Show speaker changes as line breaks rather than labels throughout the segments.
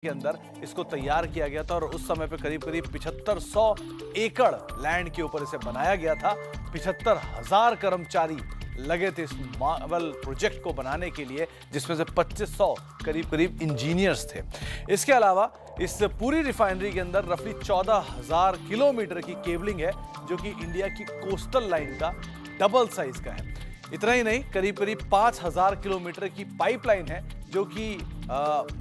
के अंदर इसको तैयार किया गया था और उस समय पे करीब करीब 7500 एकड़ लैंड के ऊपर इसे बनाया गया था। 75,000 कर्मचारी लगे थे इस मार्वल प्रोजेक्ट को बनाने के लिए, जिसमें से 2500 करीब करीब इंजीनियर्स थे। इसके अलावा इस पूरी रिफाइनरी के अंदर रफली 14,000 किलोमीटर की केबलिंग है, जो कि इंडिया की कोस्टल लाइन का डबल साइज का है। इतना ही नहीं, करीब करीब 5,000 किलोमीटर की पाइपलाइन है, जो कि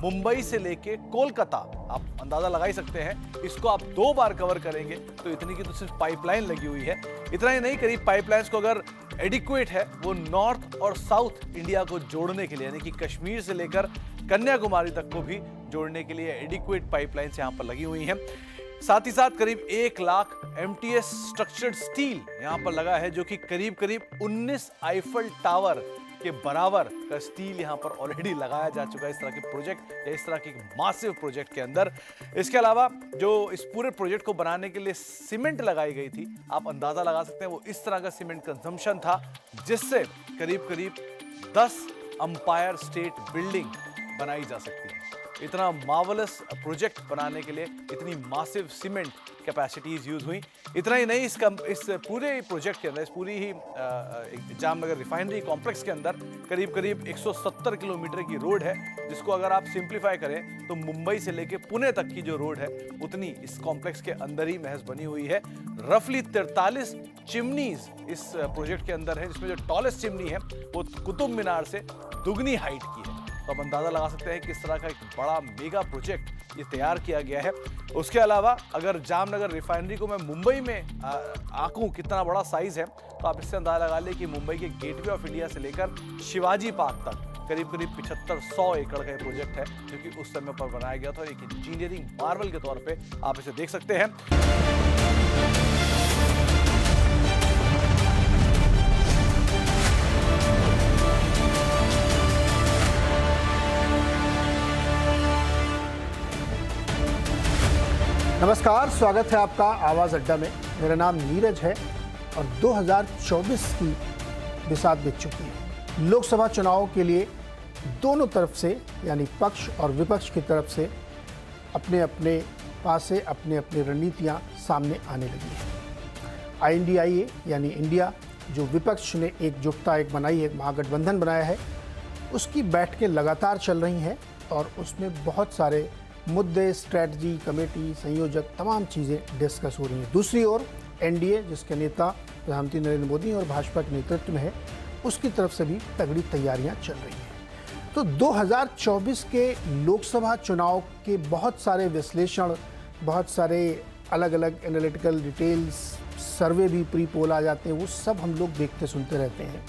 मुंबई से लेके कोलकाता, आप अंदाजा लगा ही सकते हैं, इसको आप 2 बार कवर करेंगे तो इतनी की तो सिर्फ पाइपलाइन लगी हुई है। इतना ही नहीं, करीब पाइपलाइंस को अगर एडिक्वेट है वो नॉर्थ और साउथ इंडिया को जोड़ने के लिए, यानी कि कश्मीर से लेकर कन्याकुमारी तक को भी जोड़ने के लिए एडिक्वेट पाइपलाइंस यहाँ पर लगी हुई हैं। साथ ही साथ करीब 1 लाख MTS स्ट्रक्चर्ड स्टील यहाँ पर लगा है, जो कि करीब करीब 19 आईफल टावर के बराबर का स्टील यहाँ पर ऑलरेडी लगाया जा चुका है इस तरह के प्रोजेक्ट या इस तरह के मासिव प्रोजेक्ट के अंदर। इसके अलावा जो इस पूरे प्रोजेक्ट को बनाने के लिए सीमेंट लगाई गई थी, आप अंदाजा लगा सकते हैं वो इस तरह का सीमेंट कंजम्पशन था, जिससे करीब करीब 10 अंपायर स्टेट बिल्डिंग बनाई जा सकती है। इतना मार्वलस प्रोजेक्ट बनाने के लिए इतनी मासिव सीमेंट कैपेसिटीज यूज हुई। इतना ही नहीं, इस पूरे प्रोजेक्ट के अंदर, इस पूरी ही जामनगर रिफाइनरी कॉम्प्लेक्स के अंदर करीब करीब 170 किलोमीटर की रोड है, जिसको अगर आप सिंप्लीफाई करें तो मुंबई से लेके पुणे तक की जो रोड है उतनी इस कॉम्प्लेक्स के अंदर ही महज बनी हुई है। रफली 43 चिमनीज इस प्रोजेक्ट के अंदर है, जिसमें जो टॉलेस्ट चिमनी है वो कुतुब मीनार से दुगनी हाइट की है। तो आप अंदाजा लगा सकते हैं किस तरह का एक बड़ा मेगा प्रोजेक्ट ये तैयार किया गया है। उसके अलावा अगर जामनगर रिफाइनरी को मैं मुंबई में आंकूं कितना बड़ा साइज है, तो आप इससे अंदाजा लगा लें कि मुंबई के गेटवे ऑफ इंडिया से लेकर शिवाजी पार्क तक करीब करीब 7500 एकड़ का ये प्रोजेक्ट है, जो कि उस समय पर बनाया गया था। एक इंजीनियरिंग मार्वल के तौर पर आप इसे देख सकते हैं।
नमस्कार, स्वागत है आपका आवाज़ अड्डा में। मेरा नाम नीरज है और 2024 की बिसात बीत चुकी है। लोकसभा चुनाव के लिए दोनों तरफ से, यानी पक्ष और विपक्ष की तरफ से अपने अपने पास से अपने अपनी रणनीतियाँ सामने आने लगी हैं। INDIA यानी इंडिया, जो विपक्ष ने एकजुटता एक बनाई है, महागठबंधन बनाया है, उसकी बैठकें लगातार चल रही हैं और उसमें बहुत सारे मुद्दे, स्ट्रैटेजी, कमेटी, संयोजक, तमाम चीज़ें डिस्कस हो रही हैं। दूसरी ओर NDA, जिसके नेता प्रधानमंत्री नरेंद्र मोदी और भाजपा के नेतृत्व में है, उसकी तरफ से भी तगड़ी तैयारियां चल रही हैं। तो 2024 के लोकसभा चुनाव के बहुत सारे विश्लेषण, बहुत सारे अलग अलग एनालिटिकल डिटेल्स, सर्वे भी प्री पोल आ जाते हैं, वो सब हम लोग देखते सुनते रहते हैं।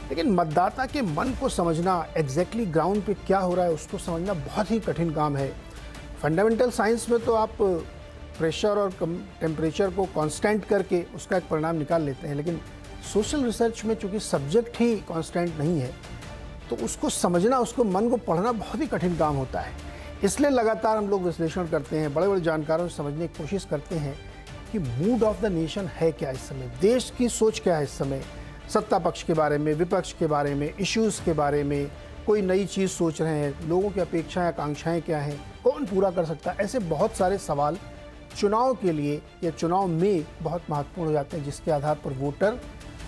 लेकिन मतदाता के मन को समझना, एग्जैक्टली ग्राउंड पे क्या हो रहा है उसको समझना बहुत ही कठिन काम है। फंडामेंटल साइंस में तो आप प्रेशर और टेम्परेचर को कांस्टेंट करके उसका एक परिणाम निकाल लेते हैं, लेकिन सोशल रिसर्च में चूंकि सब्जेक्ट ही कांस्टेंट नहीं है, तो उसको समझना, उसको मन को पढ़ना बहुत ही कठिन काम होता है। इसलिए लगातार हम लोग विश्लेषण करते हैं, बड़े बड़े जानकारों से समझने की कोशिश करते हैं कि मूड ऑफ द नेशन है क्या इस समय, देश की सोच क्या है इस समय, सत्ता पक्ष के बारे में, विपक्ष के बारे में, इश्यूज़ के बारे में, कोई नई चीज़ सोच रहे हैं, लोगों की अपेक्षाएं, आकांक्षाएं क्या हैं, कौन पूरा कर सकता है। ऐसे बहुत सारे सवाल चुनाव के लिए या चुनाव में बहुत महत्वपूर्ण हो जाते हैं, जिसके आधार पर वोटर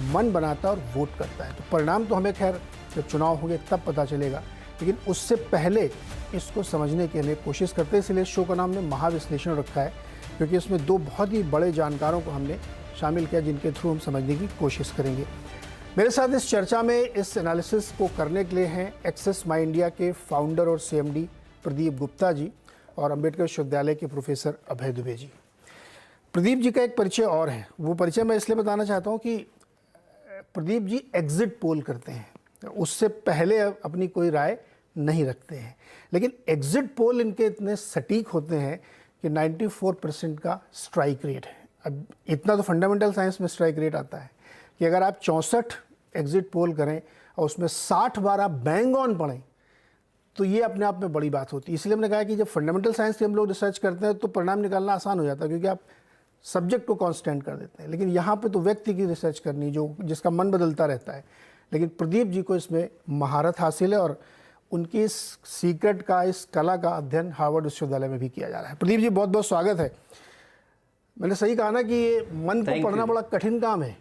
मन बनाता है और वोट करता है। तो परिणाम तो हमें खैर जब चुनाव होंगे तब पता चलेगा, लेकिन उससे पहले इसको समझने की हमें कोशिश करते हैं। इसलिए शो का नाम हमने महाविश्लेषण रखा है, क्योंकि इसमें 2 बहुत ही बड़े जानकारों को हमने शामिल किया, जिनके थ्रू हम समझने की कोशिश करेंगे। मेरे साथ इस चर्चा में, इस एनालिसिस को करने के लिए हैं एक्सेस माई इंडिया के फाउंडर और CMD प्रदीप गुप्ता जी और अम्बेडकर विश्वविद्यालय के प्रोफेसर अभय दुबे जी। प्रदीप जी का एक परिचय और है, वो परिचय मैं इसलिए बताना चाहता हूँ कि प्रदीप जी एग्जिट पोल करते हैं, उससे पहले अपनी कोई राय नहीं रखते हैं, लेकिन एग्जिट पोल इनके इतने सटीक होते हैं कि 94% का स्ट्राइक रेट है। अब इतना तो फंडामेंटल साइंस में स्ट्राइक रेट आता है कि अगर आप 64 एग्जिट पोल करें और उसमें 60 बार आप बैंग ऑन पढ़ें, तो ये अपने आप में बड़ी बात होती है। इसलिए हमने कहा कि जब फंडामेंटल साइंस की हम लोग रिसर्च करते हैं तो परिणाम निकालना आसान हो जाता है, क्योंकि आप सब्जेक्ट को कांस्टेंट कर देते हैं। लेकिन यहाँ पे तो व्यक्ति की रिसर्च करनी, जो जिसका मन बदलता रहता है। लेकिन प्रदीप जी को इसमें महारत हासिल है और उनकी इस सीक्रेट का, इस कला का अध्ययन हार्वर्ड विश्वविद्यालय में भी किया जा रहा है। प्रदीप जी, बहुत बहुत स्वागत है। मैंने सही कहा ना कि ये मन को पढ़ना बड़ा कठिन काम है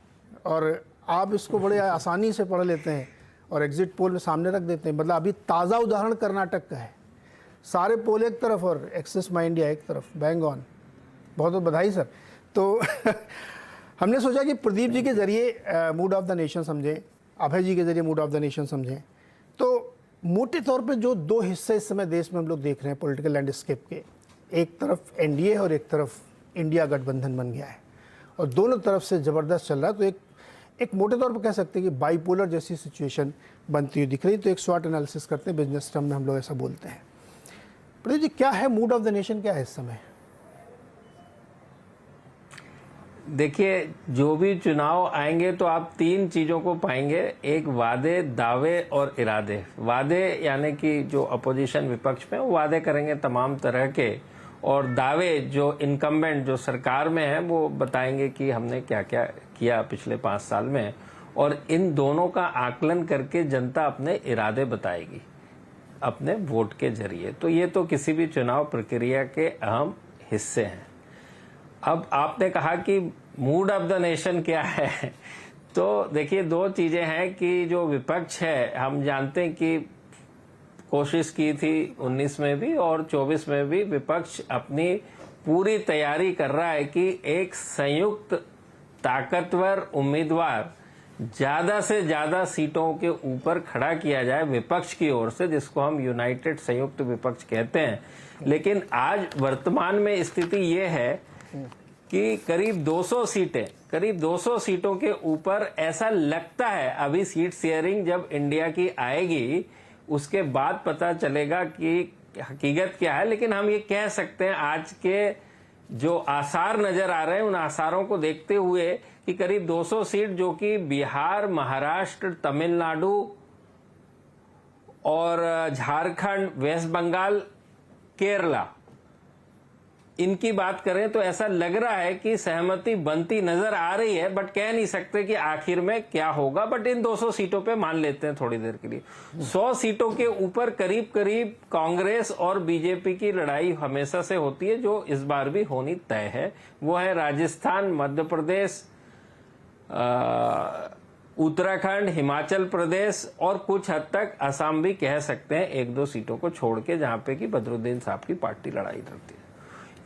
और आप इसको बड़े आसानी से पढ़ लेते हैं और एग्जिट पोल में सामने रख देते हैं। मतलब अभी ताज़ा उदाहरण कर्नाटक का है, सारे पोल एक तरफ और एक्सिस माई इंडिया एक तरफ, बैंग ऑन। बहुत बहुत बधाई सर। तो हमने सोचा कि प्रदीप जी के ज़रिए मूड ऑफ द नेशन समझें, अभय जी के ज़रिए मूड ऑफ द नेशन समझें। तो मोटे तौर पे जो दो हिस्से इस समय देश में हम लोग देख रहे हैं पॉलिटिकल लैंडस्केप के, एक तरफ एनडीए और एक तरफ इंडिया गठबंधन बन गया है और दोनों तरफ से ज़बरदस्त चल रहा है। तो एक मोटे तौर पर कह सकते हैं कि बाइपोलर जैसी सिचुएशन बनती हुई दिख रही। तो एक शॉर्ट एनालिसिस करते हैं, बिजनेस टर्म में हम लोग ऐसा बोलते हैं। प्रदीप जी, क्या है मूड ऑफ द नेशन, क्या है इस समय?
देखिए, जो भी चुनाव आएंगे तो आप तीन चीज़ों को पाएंगे, एक वादे, दावे और इरादे। वादे यानी कि जो अपोजिशन विपक्ष में वो वादे करेंगे तमाम तरह के, और दावे जो इनकम्बेंट जो सरकार में है वो बताएंगे कि हमने क्या क्या किया पिछले 5 साल में, और इन दोनों का आकलन करके जनता अपने इरादे बताएगी अपने वोट के जरिए। तो ये तो किसी भी चुनाव प्रक्रिया के अहम हिस्से हैं। अब आपने कहा कि मूड ऑफ द नेशन क्या है, तो देखिए दो चीजें हैं कि जो विपक्ष है, हम जानते हैं कि कोशिश की थी 19 में भी और 24 में भी, विपक्ष अपनी पूरी तैयारी कर रहा है कि एक संयुक्त ताकतवर उम्मीदवार ज्यादा से ज्यादा सीटों के ऊपर खड़ा किया जाए विपक्ष की ओर से, जिसको हम यूनाइटेड संयुक्त विपक्ष कहते हैं। लेकिन आज वर्तमान में स्थिति ये है कि करीब 200 सीटों के ऊपर ऐसा लगता है, अभी सीट शेयरिंग जब इंडिया की आएगी उसके बाद पता चलेगा कि हकीकत क्या है। लेकिन हम ये कह सकते हैं आज के जो आसार नजर आ रहे हैं, उन आसारों को देखते हुए कि करीब 200 सीट जो कि बिहार, महाराष्ट्र, तमिलनाडु और झारखंड, वेस्ट बंगाल, केरला, इनकी बात करें तो ऐसा लग रहा है कि सहमति बनती नजर आ रही है, बट कह नहीं सकते कि आखिर में क्या होगा। बट इन 200 सीटों पे मान लेते हैं थोड़ी देर के लिए। 100 सीटों के ऊपर करीब करीब कांग्रेस और बीजेपी की लड़ाई हमेशा से होती है, जो इस बार भी होनी तय है। वो है राजस्थान, मध्य प्रदेश, उत्तराखंड, हिमाचल प्रदेश और कुछ हद तक असम भी कह सकते हैं, 1-2 सीटों को छोड़ के, जहां पे कि बदरुद्दीन साहब की पार्टी लड़ाई लड़ती है।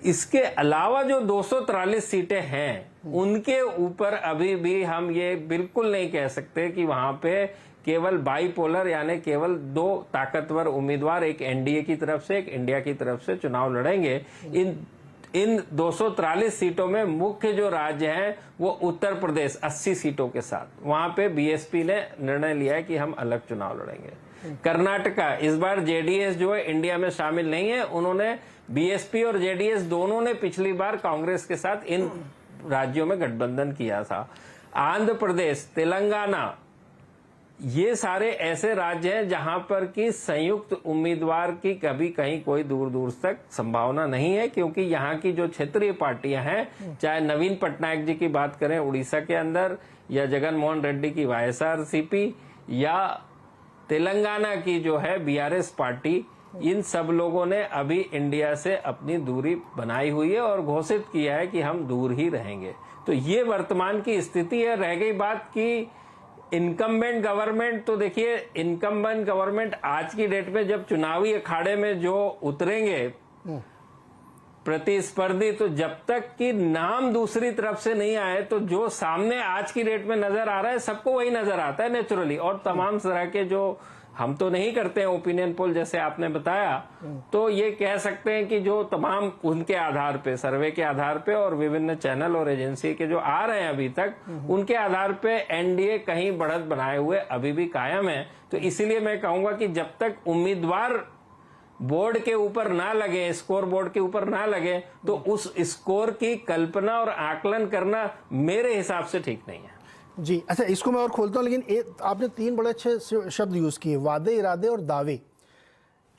इसके अलावा जो 243 सीटें हैं, उनके ऊपर अभी भी हम ये बिल्कुल नहीं कह सकते कि वहां पे केवल बाइपोलर यानी केवल 2 ताकतवर उम्मीदवार, एक एनडीए की तरफ से, एक इंडिया की तरफ से चुनाव लड़ेंगे। इन 243 सीटों में मुख्य जो राज्य हैं वो उत्तर प्रदेश 80 सीटों के साथ, वहां पे बीएसपी ने निर्णय लिया है कि हम अलग चुनाव लड़ेंगे। कर्नाटका, इस बार जेडीएस जो है इंडिया में शामिल नहीं है, उन्होंने बीएसपी और जेडीएस दोनों ने पिछली बार कांग्रेस के साथ इन राज्यों में गठबंधन किया था। आंध्र प्रदेश, तेलंगाना, ये सारे ऐसे राज्य हैं जहां पर कि संयुक्त उम्मीदवार की कभी कहीं कोई दूर दूर तक संभावना नहीं है, क्योंकि यहाँ की जो क्षेत्रीय पार्टियां हैं, चाहे नवीन पटनायक जी की बात करें उड़ीसा के अंदर, या जगन मोहन रेड्डी की वाईएसआरसीपी, या तेलंगाना की जो है बीआरएस पार्टी, इन सब लोगों ने अभी इंडिया से अपनी दूरी बनाई हुई है और घोषित किया है कि हम दूर ही रहेंगे। तो ये वर्तमान की स्थिति है। रह गई बात की इनकम्बेंट गवर्नमेंट, तो देखिए इनकम्बेंट गवर्नमेंट आज की डेट में जब चुनावी अखाड़े में जो उतरेंगे प्रतिस्पर्धी, तो जब तक कि नाम दूसरी तरफ से नहीं आए, तो जो सामने आज की डेट में नजर आ रहा है सबको वही नजर आता है नेचुरली। और तमाम तरह के जो हम तो नहीं करते हैं ओपिनियन पोल जैसे आपने बताया, तो ये कह सकते हैं कि जो तमाम उनके आधार पे, सर्वे के आधार पे और विभिन्न चैनल और एजेंसी के जो आ रहे हैं अभी तक, उनके आधार पे एनडीए कहीं बढ़त बनाए हुए अभी भी कायम है। तो इसीलिए मैं कहूंगा कि जब तक उम्मीदवार बोर्ड के ऊपर ना लगे, स्कोर बोर्ड के ऊपर ना लगे, तो उस स्कोर की कल्पना और आकलन करना मेरे हिसाब से ठीक नहीं है।
जी अच्छा, इसको मैं और खोलता हूँ, लेकिन आपने 3 बड़े अच्छे शब्द यूज किए, वादे, इरादे और दावे।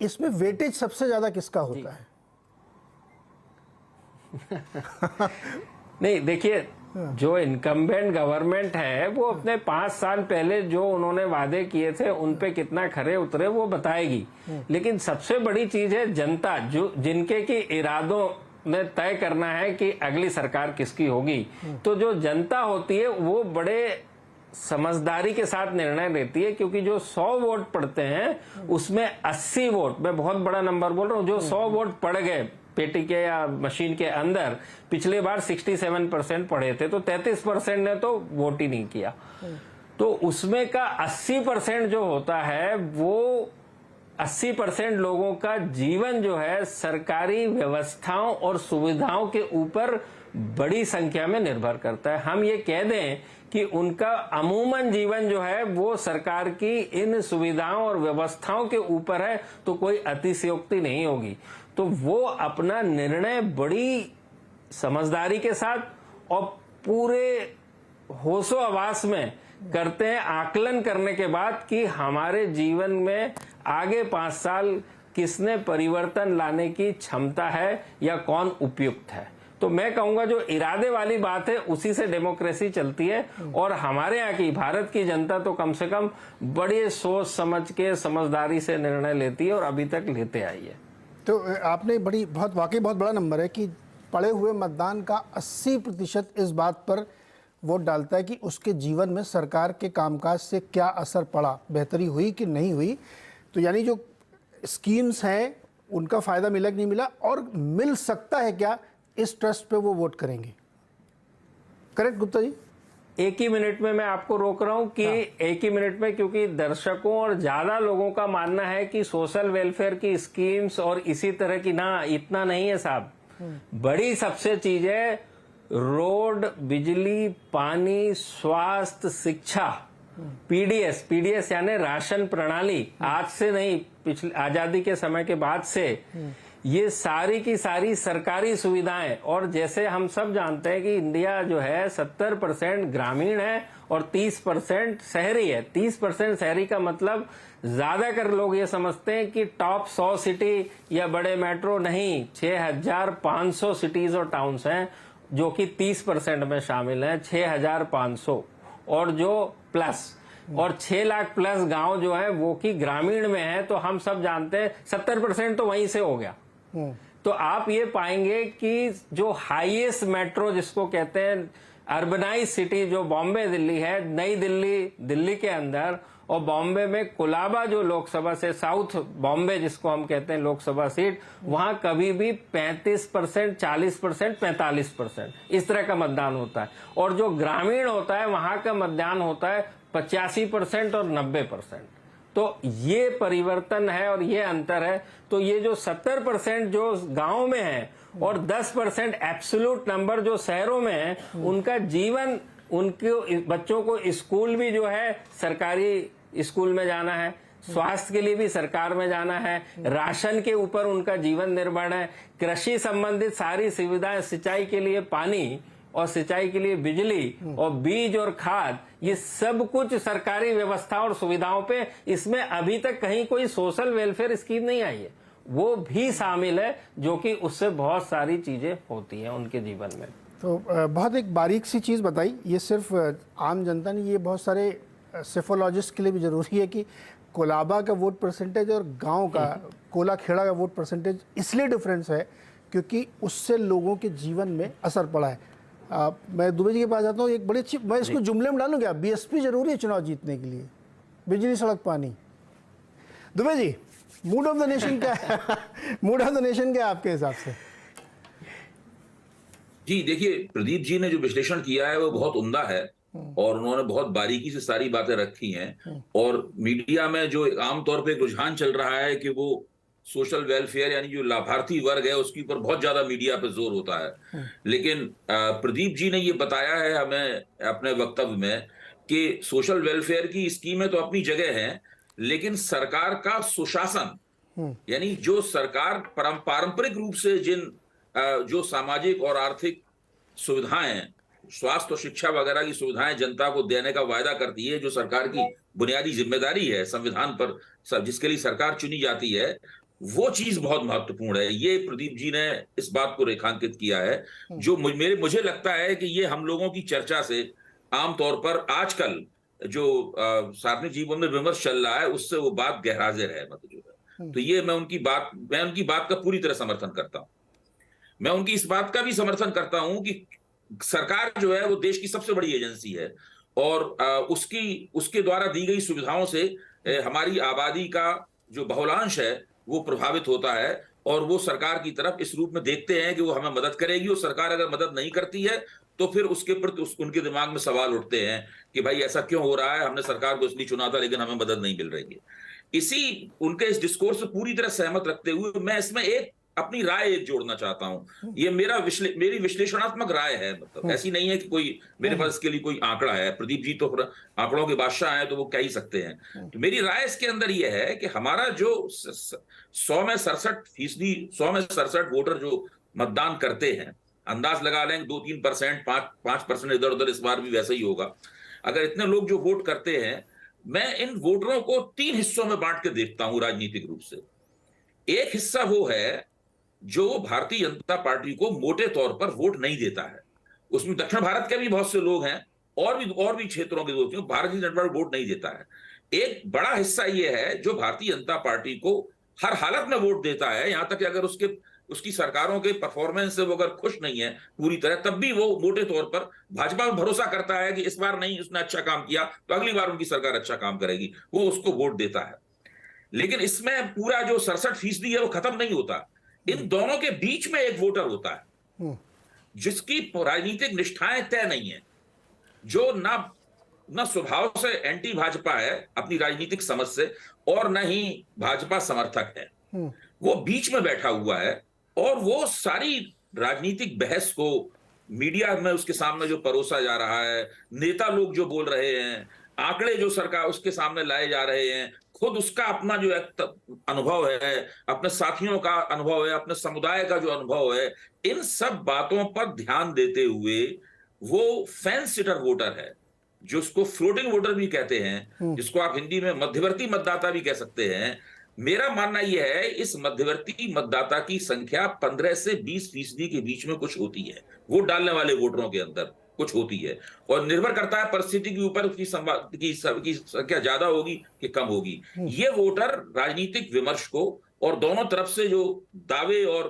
इसमें वेटेज सबसे ज्यादा किसका होता है?
नहीं, देखिए जो इनकम्बेंट गवर्नमेंट है वो अपने 5 साल पहले जो उन्होंने वादे किए थे उन पे कितना खरे उतरे वो बताएगी। लेकिन सबसे बड़ी चीज है जनता, जो जिनके की इरादों ने तय करना है कि अगली सरकार किसकी होगी। तो जो जनता होती है वो बड़े समझदारी के साथ निर्णय लेती है, क्योंकि जो 100 वोट पड़ते हैं उसमें 80 वोट, मैं बहुत बड़ा नंबर बोल रहा हूँ, जो 100 वोट पड़ गए पेटी के या मशीन के अंदर, पिछले बार 67% पड़े थे तो 33% ने तो वोट ही नहीं किया। तो उसमें का 80% जो होता है वो 80% लोगों का जीवन जो है सरकारी व्यवस्थाओं और सुविधाओं के ऊपर बड़ी संख्या में निर्भर करता है। हम ये कह दें कि उनका अमूमन जीवन जो है वो सरकार की इन सुविधाओं और व्यवस्थाओं के ऊपर है, तो कोई अतिशयोक्ति नहीं होगी। तो वो अपना निर्णय बड़ी समझदारी के साथ और पूरे होशो हवास में करते हैं, आकलन करने के बाद कि हमारे जीवन में आगे 5 साल किसने परिवर्तन लाने की क्षमता है या कौन उपयुक्त है। तो मैं कहूंगा जो इरादे वाली बात है उसी से डेमोक्रेसी चलती है, और हमारे यहाँ की भारत की जनता तो कम से कम बड़ी सोच समझ के समझदारी से निर्णय लेती है और अभी तक लेते आई है।
तो आपने वाकई बहुत बड़ा नंबर है कि पड़े हुए मतदान का 80% इस बात पर वोट डालता है कि उसके जीवन में सरकार के कामकाज से क्या असर पड़ा, बेहतरी हुई कि नहीं हुई। तो यानी जो स्कीम्स हैं उनका फ़ायदा मिला कि नहीं मिला, और मिल सकता है क्या, इस ट्रस्ट पे वो वोट करेंगे। करेक्ट गुप्ता जी?
एक ही मिनट में मैं आपको रोक रहा हूं कि एक ही मिनट में, क्योंकि दर्शकों और ज्यादा लोगों का मानना है कि सोशल वेलफेयर की स्कीम्स और इसी तरह की, ना इतना नहीं है साहब। बड़ी सबसे चीज है रोड, बिजली, पानी, स्वास्थ्य, शिक्षा, पीडीएस यानी राशन प्रणाली, आज से नहीं पिछले आजादी के समय के बाद से ये सारी की सारी सरकारी सुविधाएं। और जैसे हम सब जानते हैं कि इंडिया जो है 70% ग्रामीण है और 30% शहरी है। 30% शहरी का मतलब ज्यादातर लोग ये समझते हैं कि टॉप 100 सिटी या बड़े मेट्रो नहीं, 6500 सिटीज और टाउन्स हैं जो कि 30% में शामिल हैं, 6500, और जो प्लस और 6 लाख प्लस गांव जो है वो कि ग्रामीण में है। तो हम सब जानते हैं 70% तो वहीं से हो गया। तो आप ये पाएंगे कि जो हाईएस्ट मेट्रो जिसको कहते हैं अर्बनाइज सिटी जो बॉम्बे दिल्ली है, नई दिल्ली दिल्ली के अंदर, और बॉम्बे में कोलाबा जो लोकसभा से साउथ बॉम्बे जिसको हम कहते हैं लोकसभा सीट, वहां कभी भी 35%, 40%, 45% इस तरह का मतदान होता है। और जो ग्रामीण होता है वहां का मतदान होता है 85% और 90%। तो ये परिवर्तन है और ये अंतर है। तो ये जो 70% जो गांव में है और 10% एब्सोल्यूट नंबर जो शहरों में है, उनका जीवन, उनके बच्चों को स्कूल भी जो है सरकारी स्कूल में जाना है, स्वास्थ्य के लिए भी सरकार में जाना है, राशन के ऊपर उनका जीवन निर्भर है, कृषि संबंधित सारी सुविधाएं, सिंचाई के लिए पानी और सिंचाई के लिए बिजली और बीज और खाद, ये सब कुछ सरकारी व्यवस्था और सुविधाओं पे। इसमें अभी तक कहीं कोई सोशल वेलफेयर स्कीम नहीं आई है, वो भी शामिल है, जो कि उससे बहुत सारी चीजें होती हैं उनके जीवन में।
तो बहुत एक बारीक सी चीज़ बताई, ये सिर्फ आम जनता नहीं, ये बहुत सारे सेफोलॉजिस्ट के लिए भी ज़रूरी है कि कोलाबा का वोट परसेंटेज और गांव का कोला खेड़ा का वोट परसेंटेज इसलिए डिफरेंस है क्योंकि उससे लोगों के जीवन में असर पड़ा है। मैं दुबे जी के पास जाता हूँ, एक बड़ी अच्छी, मैं इसको जुमले में डालूँ क्या, बीएसपी जरूरी है चुनाव जीतने के लिए, बिजली, सड़क, पानी। Dubey ji, mood off the nation क्या है? मूड ऑफ द नेशन क्या है आपके हिसाब से?
जी देखिए, प्रदीप जी ने जो विश्लेषण किया है वो बहुत उम्दा है और उन्होंने बहुत बारीकी से सारी बातें रखी हैं। और मीडिया में जो आमतौर पे रुझान चल रहा है कि वो सोशल वेलफेयर यानी जो लाभार्थी वर्ग है उसके ऊपर बहुत ज्यादा मीडिया पे जोर होता है, लेकिन प्रदीप जी ने ये बताया है हमें अपने वक्तव्य में कि सोशल वेलफेयर की स्कीमें तो अपनी जगह हैं, लेकिन सरकार का सुशासन यानी जो सरकार पारंपरिक रूप से जिन जो सामाजिक और आर्थिक सुविधाएं, स्वास्थ्य और शिक्षा वगैरह की सुविधाएं जनता को देने का वायदा करती है, जो सरकार की बुनियादी जिम्मेदारी है संविधान पर, जिसके लिए सरकार चुनी जाती है, वो चीज बहुत महत्वपूर्ण है। ये प्रदीप जी ने इस बात को रेखांकित किया है, जो मुझे लगता है कि ये हम लोगों की चर्चा से आमतौर पर आजकल जो सार्वजनिक जीवन में विमर्श चल रहा है उससे वो बात गैरहाजिर है, मतलब जो है। तो ये मैं उनकी बात का पूरी तरह समर्थन करता हूं। मैं उनकी इस बात का भी समर्थन करता हूं कि सरकार जो है वो देश की सबसे बड़ी एजेंसी है, और उसके द्वारा दी गई सुविधाओं से हमारी आबादी का जो बहुलांश है वो प्रभावित होता है, और वो सरकार की तरफ इस रूप में देखते हैं कि वो हमें मदद करेगी, और सरकार अगर मदद नहीं करती है तो फिर उसके प्रति उनके दिमाग में सवाल उठते हैं कि भाई ऐसा क्यों हो रहा है, हमने सरकार को इसलिए चुना था लेकिन हमें मदद नहीं मिल रही है। उनके इस डिस्कोर्स से पूरी तरह सहमत रखते हुए मैं इसमें एक अपनी राय जोड़ना चाहता हूं। ये मेरी विश्लेषणात्मक राय है, मतलब ऐसी नहीं है कि कोई मेरे पास इसके लिए कोई आंकड़ा है। प्रदीप जी तो आंकड़ों के बादशाह हैं, तो वो कह ही सकते हैं। तो मेरी राय इसके अंदर ये है कि हमारा जो 100 में 67% वोटर जो मतदान करते हैं, अंदाज लगा लें 2-3%, 5% इधर उधर, इस बार भी वैसा ही होगा। अगर इतने लोग जो वोट करते हैं, मैं इन वोटरों को 3 हिस्सों में बांट के देखता हूं राजनीतिक रूप से। एक हिस्सा वो है जो भारतीय जनता पार्टी को मोटे तौर पर वोट नहीं देता है। उसमें दक्षिण भारत के भी बहुत से लोग हैं, और भी क्षेत्रों के लोग हैं, भारतीय जनता पार्टी वोट नहीं देता है। एक बड़ा हिस्सा ये है जो भारतीय जनता पार्टी को हर हालत में वोट देता है, यहां तक कि अगर उसकी सरकारों के परफॉर्मेंस से वो अगर खुश नहीं है पूरी तरह, तब भी वो मोटे तौर पर भाजपा में भरोसा करता है कि इस बार नहीं उसने अच्छा काम किया तो अगली बार उनकी सरकार अच्छा काम करेगी, वो उसको वोट देता है। लेकिन इसमें पूरा जो 67% है वो खत्म नहीं होता। इन दोनों के बीच में एक वोटर होता है जिसकी राजनीतिक निष्ठाएं तय नहीं है, जो ना स्वभाव से एंटी भाजपा है अपनी राजनीतिक समझ से, और न ही भाजपा समर्थक है। वो बीच में बैठा हुआ है, और वो सारी राजनीतिक बहस को मीडिया में उसके सामने जो परोसा जा रहा है, नेता लोग जो बोल रहे हैं, आंकड़े जो सरकार उसके सामने लाए जा रहे हैं, खुद उसका अपना जो अनुभव है, अपने साथियों का अनुभव है, अपने समुदाय का जो अनुभव है, इन सब बातों पर ध्यान देते हुए वो फेंस सिटर वोटर है, जिसको फ्लोटिंग वोटर भी कहते हैं, जिसको आप हिंदी में मध्यवर्ती मतदाता भी कह सकते हैं। मेरा मानना यह है इस मध्यवर्ती मतदाता की संख्या 15 से 20% के बीच में कुछ होती है, वोट डालने वाले वोटरों के अंदर कुछ होती है, और निर्भर करता है परिस्थिति के ऊपर उसकी संख्या ज्यादा होगी कि कम होगी। ये वोटर राजनीतिक विमर्श को और दोनों तरफ से जो दावे और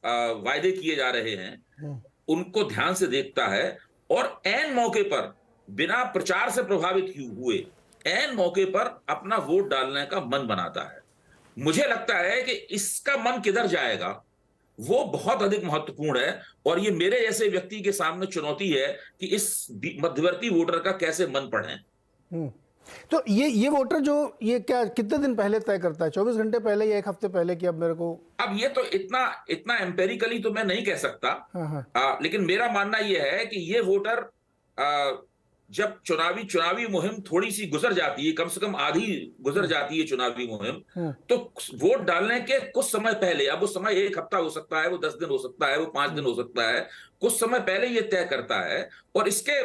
वायदे किए जा रहे हैं उनको ध्यान से देखता है, और ऐन मौके पर बिना प्रचार से प्रभावित हुए ऐन मौके पर अपना वोट डालने का मन बनाता है। मुझे लगता है कि इसका मन किधर जाएगा वो बहुत अधिक महत्वपूर्ण है, और ये मेरे जैसे व्यक्ति के सामने चुनौती है कि इस मध्यवर्ती वोटर का कैसे मन पढ़ें।
तो ये वोटर जो ये क्या कितने दिन पहले तय करता है, 24 घंटे पहले या 1 हफ्ते पहले कि अब मेरे को?
अब ये तो इतना एम्पेरिकली तो मैं नहीं कह सकता, लेकिन मेरा मानना यह है कि ये वोटर जब चुनावी मुहिम थोड़ी सी गुजर जाती है, कम से कम आधी गुजर जाती है चुनावी मुहिम, तो वोट डालने के कुछ समय पहले, अब वो समय 1 हफ्ता हो सकता है, वो 10 दिन हो सकता है, वो 5 दिन हो सकता है, कुछ समय पहले ये तय करता है। और इसके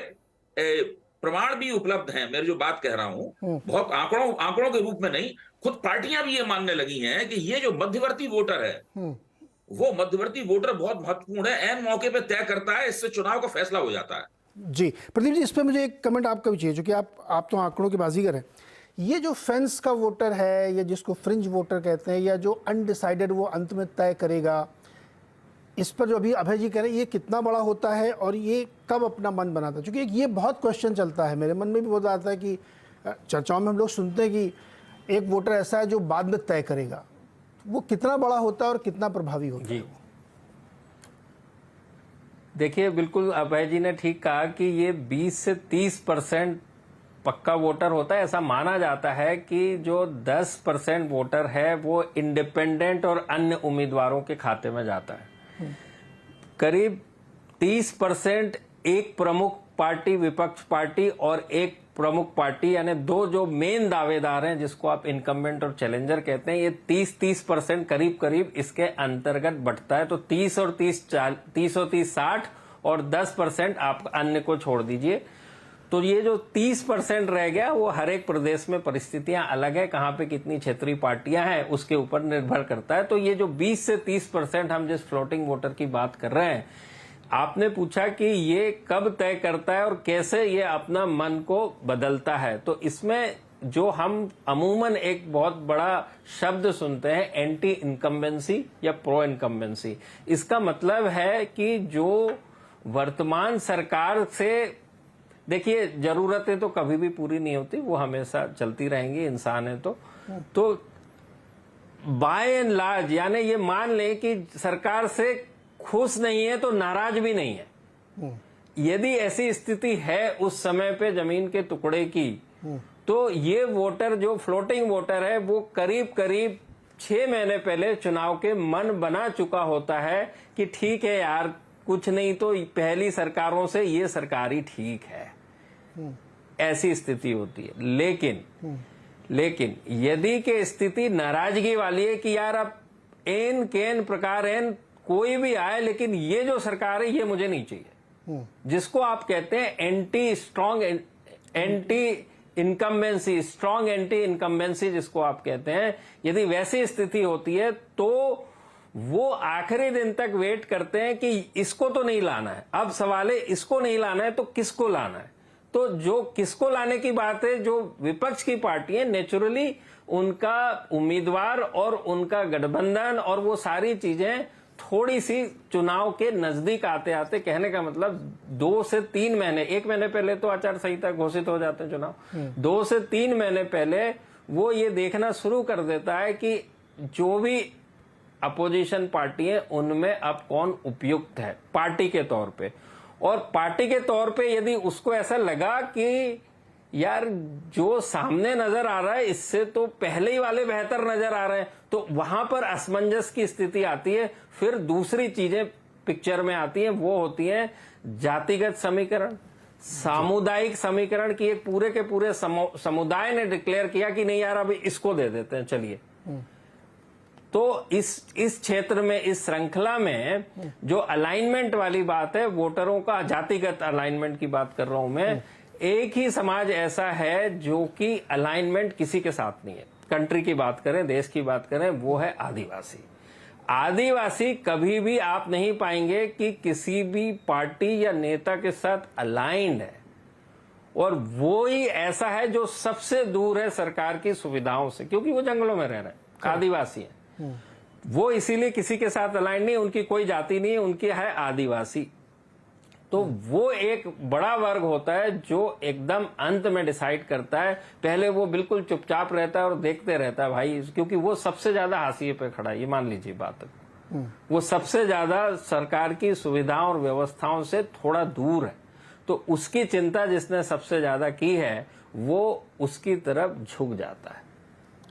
प्रमाण भी उपलब्ध हैं। मैं जो बात कह रहा हूं बहुत आंकड़ों के रूप में नहीं, खुद पार्टियां भी ये मानने लगी हैं कि ये जो मध्यवर्ती वोटर है वो मध्यवर्ती वोटर बहुत महत्वपूर्ण है, ऐन मौके पर तय करता है, इससे चुनाव का फैसला हो जाता है।
जी प्रदीप जी, इस पे मुझे एक कमेंट आपका भी चाहिए, जो कि आप तो आंकड़ों के बाजीगर हैं। ये जो फेंस का वोटर है, या जिसको फ्रिंज वोटर कहते हैं, या जो अनडिसाइडेड वो अंत में तय करेगा, इस पर जो अभी अभय जी कह रहे हैं, ये कितना बड़ा होता है और ये कब अपना मन बनाता है? क्योंकि ये बहुत क्वेश्चन चलता है, मेरे मन में भी बहुत आता है कि चर्चाओं में हम लोग सुनते हैं कि एक वोटर ऐसा है जो बाद में तय करेगा, वो कितना बड़ा होता है और कितना प्रभावी होता है?
देखिए, बिल्कुल अभय जी ने ठीक कहा कि ये 20 से 30% पक्का वोटर होता है। ऐसा माना जाता है कि जो 10% वोटर है वो इंडिपेंडेंट और अन्य उम्मीदवारों के खाते में जाता है। करीब 30% एक प्रमुख पार्टी, विपक्ष पार्टी, और एक प्रमुख पार्टी, यानी 2 जो मेन दावेदार हैं जिसको आप इनकम्बेंट और चैलेंजर कहते हैं, ये 30% करीब इसके अंतर्गत बढ़ता है। तो 30 और 30 60 और 10% आप अन्य को छोड़ दीजिए। तो ये जो 30% रह गया वो हर एक प्रदेश में परिस्थितियां अलग है, कहाँ पे कितनी क्षेत्रीय पार्टियां हैं उसके ऊपर निर्भर करता है। तो ये जो 20 से 30% हम जिस फ्लोटिंग वोटर की बात कर रहे हैं, आपने पूछा कि ये कब तय करता है और कैसे ये अपना मन को बदलता है, तो इसमें जो हम अमूमन एक बहुत बड़ा शब्द सुनते हैं एंटी इनकम्बेंसी या प्रो इनकम्बेंसी। इसका मतलब है कि जो वर्तमान सरकार से, देखिए जरूरतें तो कभी भी पूरी नहीं होती, वो हमेशा चलती रहेंगी, इंसान है तो बाय एंड लार्ज यानी ये मान लें कि सरकार से खुश नहीं है तो नाराज भी नहीं है। यदि ऐसी स्थिति है उस समय पे जमीन के टुकड़े की, तो ये वोटर जो फ्लोटिंग वोटर है वो करीब करीब 6 महीने पहले चुनाव के मन बना चुका होता है कि ठीक है यार, कुछ नहीं तो पहली सरकारों से ये सरकार ही ठीक है, ऐसी स्थिति होती है। लेकिन यदि के स्थिति नाराजगी वाली है कि यार अब एन केन प्रकार एन कोई भी आए लेकिन ये जो सरकार है ये मुझे नहीं चाहिए, जिसको आप कहते हैं एंटी इनकम्बेंसी जिसको आप कहते हैं, यदि वैसी स्थिति होती है तो वो आखिरी दिन तक वेट करते हैं कि इसको तो नहीं लाना है। अब सवाल है इसको नहीं लाना है तो किसको लाना है। तो जो किसको लाने की बात है, जो विपक्ष की पार्टी है, नेचुरली उनका उम्मीदवार और उनका गठबंधन और वो सारी चीजें थोड़ी सी चुनाव के नजदीक आते आते, कहने का मतलब 2 से 3 महीने, 1 महीने पहले तो आचार संहिता घोषित हो जाते हैं चुनाव, 2 से 3 महीने पहले वो ये देखना शुरू कर देता है कि जो भी अपोजिशन पार्टी है उनमें अब कौन उपयुक्त है पार्टी के तौर पे। और पार्टी के तौर पे यदि उसको ऐसा लगा कि यार जो सामने नजर आ रहा है इससे तो पहले ही वाले बेहतर नजर आ रहे हैं, तो वहां पर असमंजस की स्थिति आती है। फिर दूसरी चीजें पिक्चर में आती हैं, वो होती हैं जातिगत समीकरण, सामुदायिक समीकरण की एक पूरे के पूरे समुदाय ने डिक्लेयर किया कि नहीं यार अभी इसको दे देते हैं, चलिए। तो इस क्षेत्र में, इस श्रृंखला में जो अलाइनमेंट वाली बात है, वोटरों का जातिगत अलाइनमेंट की बात कर रहा हूं मैं, एक ही समाज ऐसा है जो कि अलाइनमेंट किसी के साथ नहीं है। कंट्री की बात करें, देश की बात करें, वो है आदिवासी। आदिवासी कभी भी आप नहीं पाएंगे कि किसी भी पार्टी या नेता के साथ अलाइंड है, और वो ही ऐसा है जो सबसे दूर है सरकार की सुविधाओं से, क्योंकि वो जंगलों में रह रहे हैं, आदिवासी है। वो इसीलिए किसी के साथ अलाइन नहीं, उनकी कोई जाति नहीं, उनकी है आदिवासी। तो वो एक बड़ा वर्ग होता है जो एकदम अंत में डिसाइड करता है। पहले वो बिल्कुल चुपचाप रहता है और देखते रहता है भाई, क्योंकि वो सबसे ज्यादा हाशिए पे खड़ा है, ये मान लीजिए बात। वो सबसे ज्यादा सरकार की सुविधाओं और व्यवस्थाओं से थोड़ा दूर है, तो उसकी चिंता जिसने सबसे ज्यादा की है वो उसकी तरफ झुक जाता है।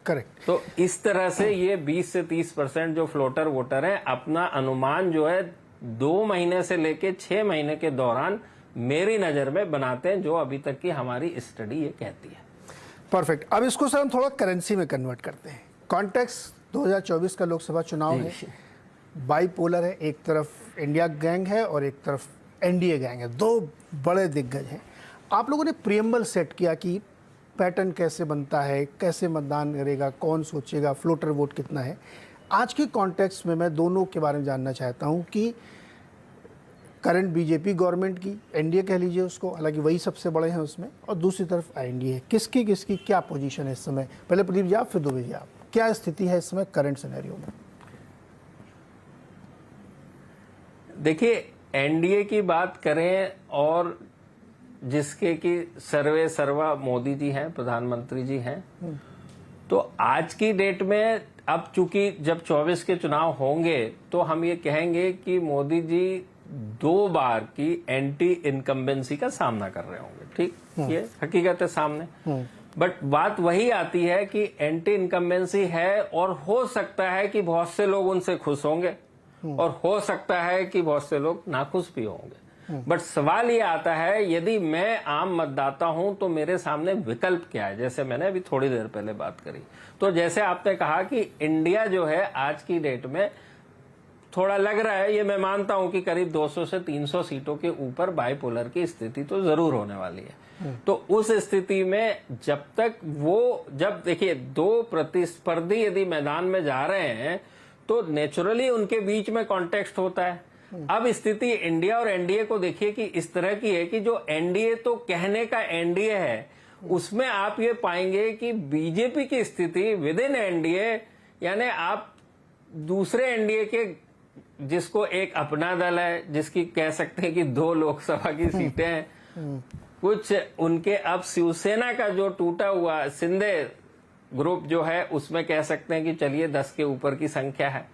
करेक्ट।
तो इस तरह से ये 20 से 30% जो फ्लोटर वोटर हैं, अपना अनुमान जो है 2 महीने से लेके 6 महीने के दौरान मेरी नजर में बनाते हैं, जो अभी तक की हमारी स्टडी ये कहती है।
परफेक्ट। अब इसको सर हम थोड़ा करेंसी में कन्वर्ट करते हैं। कॉन्टेक्स्ट 2024 का लोकसभा चुनाव है, बाईपोलर है, एक तरफ इंडिया गैंग है और एक तरफ एनडीए गैंग है, 2 बड़े दिग्गज हैं। आप लोगों ने प्रियम्बल सेट किया कि पैटर्न कैसे बनता है, कैसे मतदान करेगा, कौन सोचेगा, फ्लोटर वोट कितना है। आज के कॉन्टेक्स्ट में मैं दोनों के बारे में जानना चाहता हूं कि करंट बीजेपी गवर्नमेंट की, एनडीए कह लीजिए उसको, हालांकि वही सबसे बड़े हैं उसमें, और दूसरी तरफ एनडीए, किसकी क्या पोजीशन है इस समय। पहले प्रदीप जी आप, फिर दुबे जी आप, क्या स्थिति है इस समय करंट सिनेरियो में?
देखिए, एनडीए की बात करें और जिसके कि सर्वे सर्वा मोदी जी हैं, प्रधानमंत्री जी हैं, तो आज की डेट में अब चूंकि जब 24 के चुनाव होंगे तो हम ये कहेंगे कि मोदी जी 2 बार की एंटी इनकम्बेंसी का सामना कर रहे होंगे। ठीक, ये हकीकत है सामने। बट बात वही आती है कि एंटी इनकम्बेंसी है और हो सकता है कि बहुत से लोग उनसे खुश होंगे और हो सकता है कि बहुत से लोग नाखुश भी होंगे। बट सवाल ये आता है, यदि मैं आम मतदाता हूं तो मेरे सामने विकल्प क्या है। जैसे मैंने अभी थोड़ी देर पहले बात करी, तो जैसे आपने कहा कि इंडिया जो है आज की डेट में थोड़ा लग रहा है, ये मैं मानता हूं कि करीब 200 से 300 सीटों के ऊपर बाइपोलर की स्थिति तो जरूर होने वाली है। तो उस स्थिति में जब देखिए दो प्रतिस्पर्धी यदि मैदान में जा रहे हैं तो नेचुरली उनके बीच में कॉन्टेक्स्ट होता है। अब स्थिति इंडिया और एनडीए को देखिए कि इस तरह की है कि जो एनडीए तो कहने का एनडीए है, उसमें आप ये पाएंगे कि बीजेपी की स्थिति विद इन एनडीए, यानी आप दूसरे एनडीए के, जिसको एक अपना दल है, जिसकी कह सकते हैं कि 2 लोकसभा की सीटें हैं, कुछ उनके अब शिवसेना का जो टूटा हुआ शिंदे ग्रुप जो है उसमें कह सकते हैं कि चलिए 10 के ऊपर की संख्या है।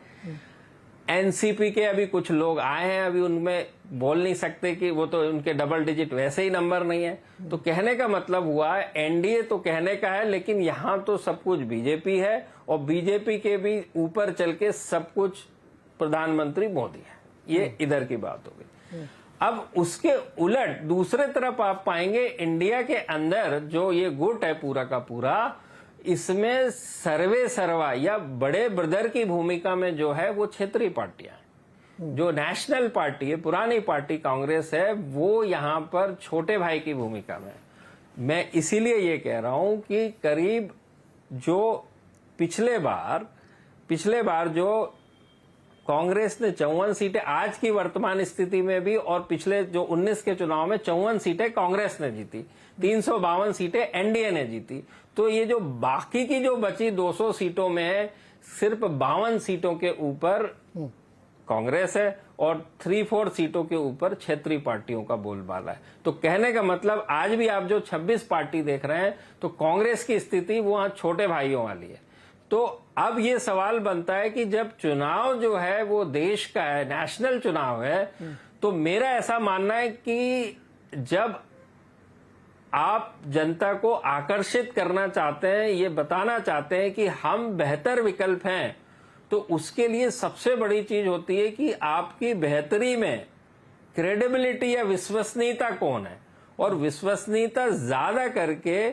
एनसीपी के अभी कुछ लोग आए हैं, अभी उनमें बोल नहीं सकते कि वो तो उनके डबल डिजिट वैसे ही नंबर नहीं है। तो कहने का मतलब हुआ एनडीए तो कहने का है, लेकिन यहां तो सब कुछ बीजेपी है और बीजेपी के भी ऊपर चल के सब कुछ प्रधानमंत्री मोदी है। ये इधर की बात हो गई। अब उसके उलट दूसरे तरफ आप पाएंगे इंडिया के अंदर जो ये गुट है पूरा का पूरा, इसमें सर्वे सर्वा या बड़े ब्रदर की भूमिका में जो है वो क्षेत्रीय पार्टियां हैं। जो नेशनल पार्टी है, पुरानी पार्टी कांग्रेस है, वो यहां पर छोटे भाई की भूमिका में। मैं इसीलिए ये कह रहा हूं कि करीब जो पिछले बार जो कांग्रेस ने 54 सीटें, आज की वर्तमान स्थिति में भी और पिछले जो 19 के चुनाव में 54 सीटें कांग्रेस ने जीती, 352 सीटें एनडीए ने जीती। तो ये जो बाकी की जो बची 200 सीटों में सिर्फ 52 सीटों के ऊपर कांग्रेस है और 3/4 सीटों के ऊपर क्षेत्रीय पार्टियों का बोलबाला है। तो कहने का मतलब आज भी आप जो 26 पार्टी देख रहे हैं तो कांग्रेस की स्थिति वहां छोटे भाइयों वाली है। तो अब ये सवाल बनता है कि जब चुनाव जो है वो देश का है, नेशनल चुनाव है, तो मेरा ऐसा मानना है कि जब आप जनता को आकर्षित करना चाहते हैं, ये बताना चाहते हैं कि हम बेहतर विकल्प हैं, तो उसके लिए सबसे बड़ी चीज होती है कि आपकी बेहतरी में क्रेडिबिलिटी या विश्वसनीयता कौन है। और विश्वसनीयता ज्यादा करके,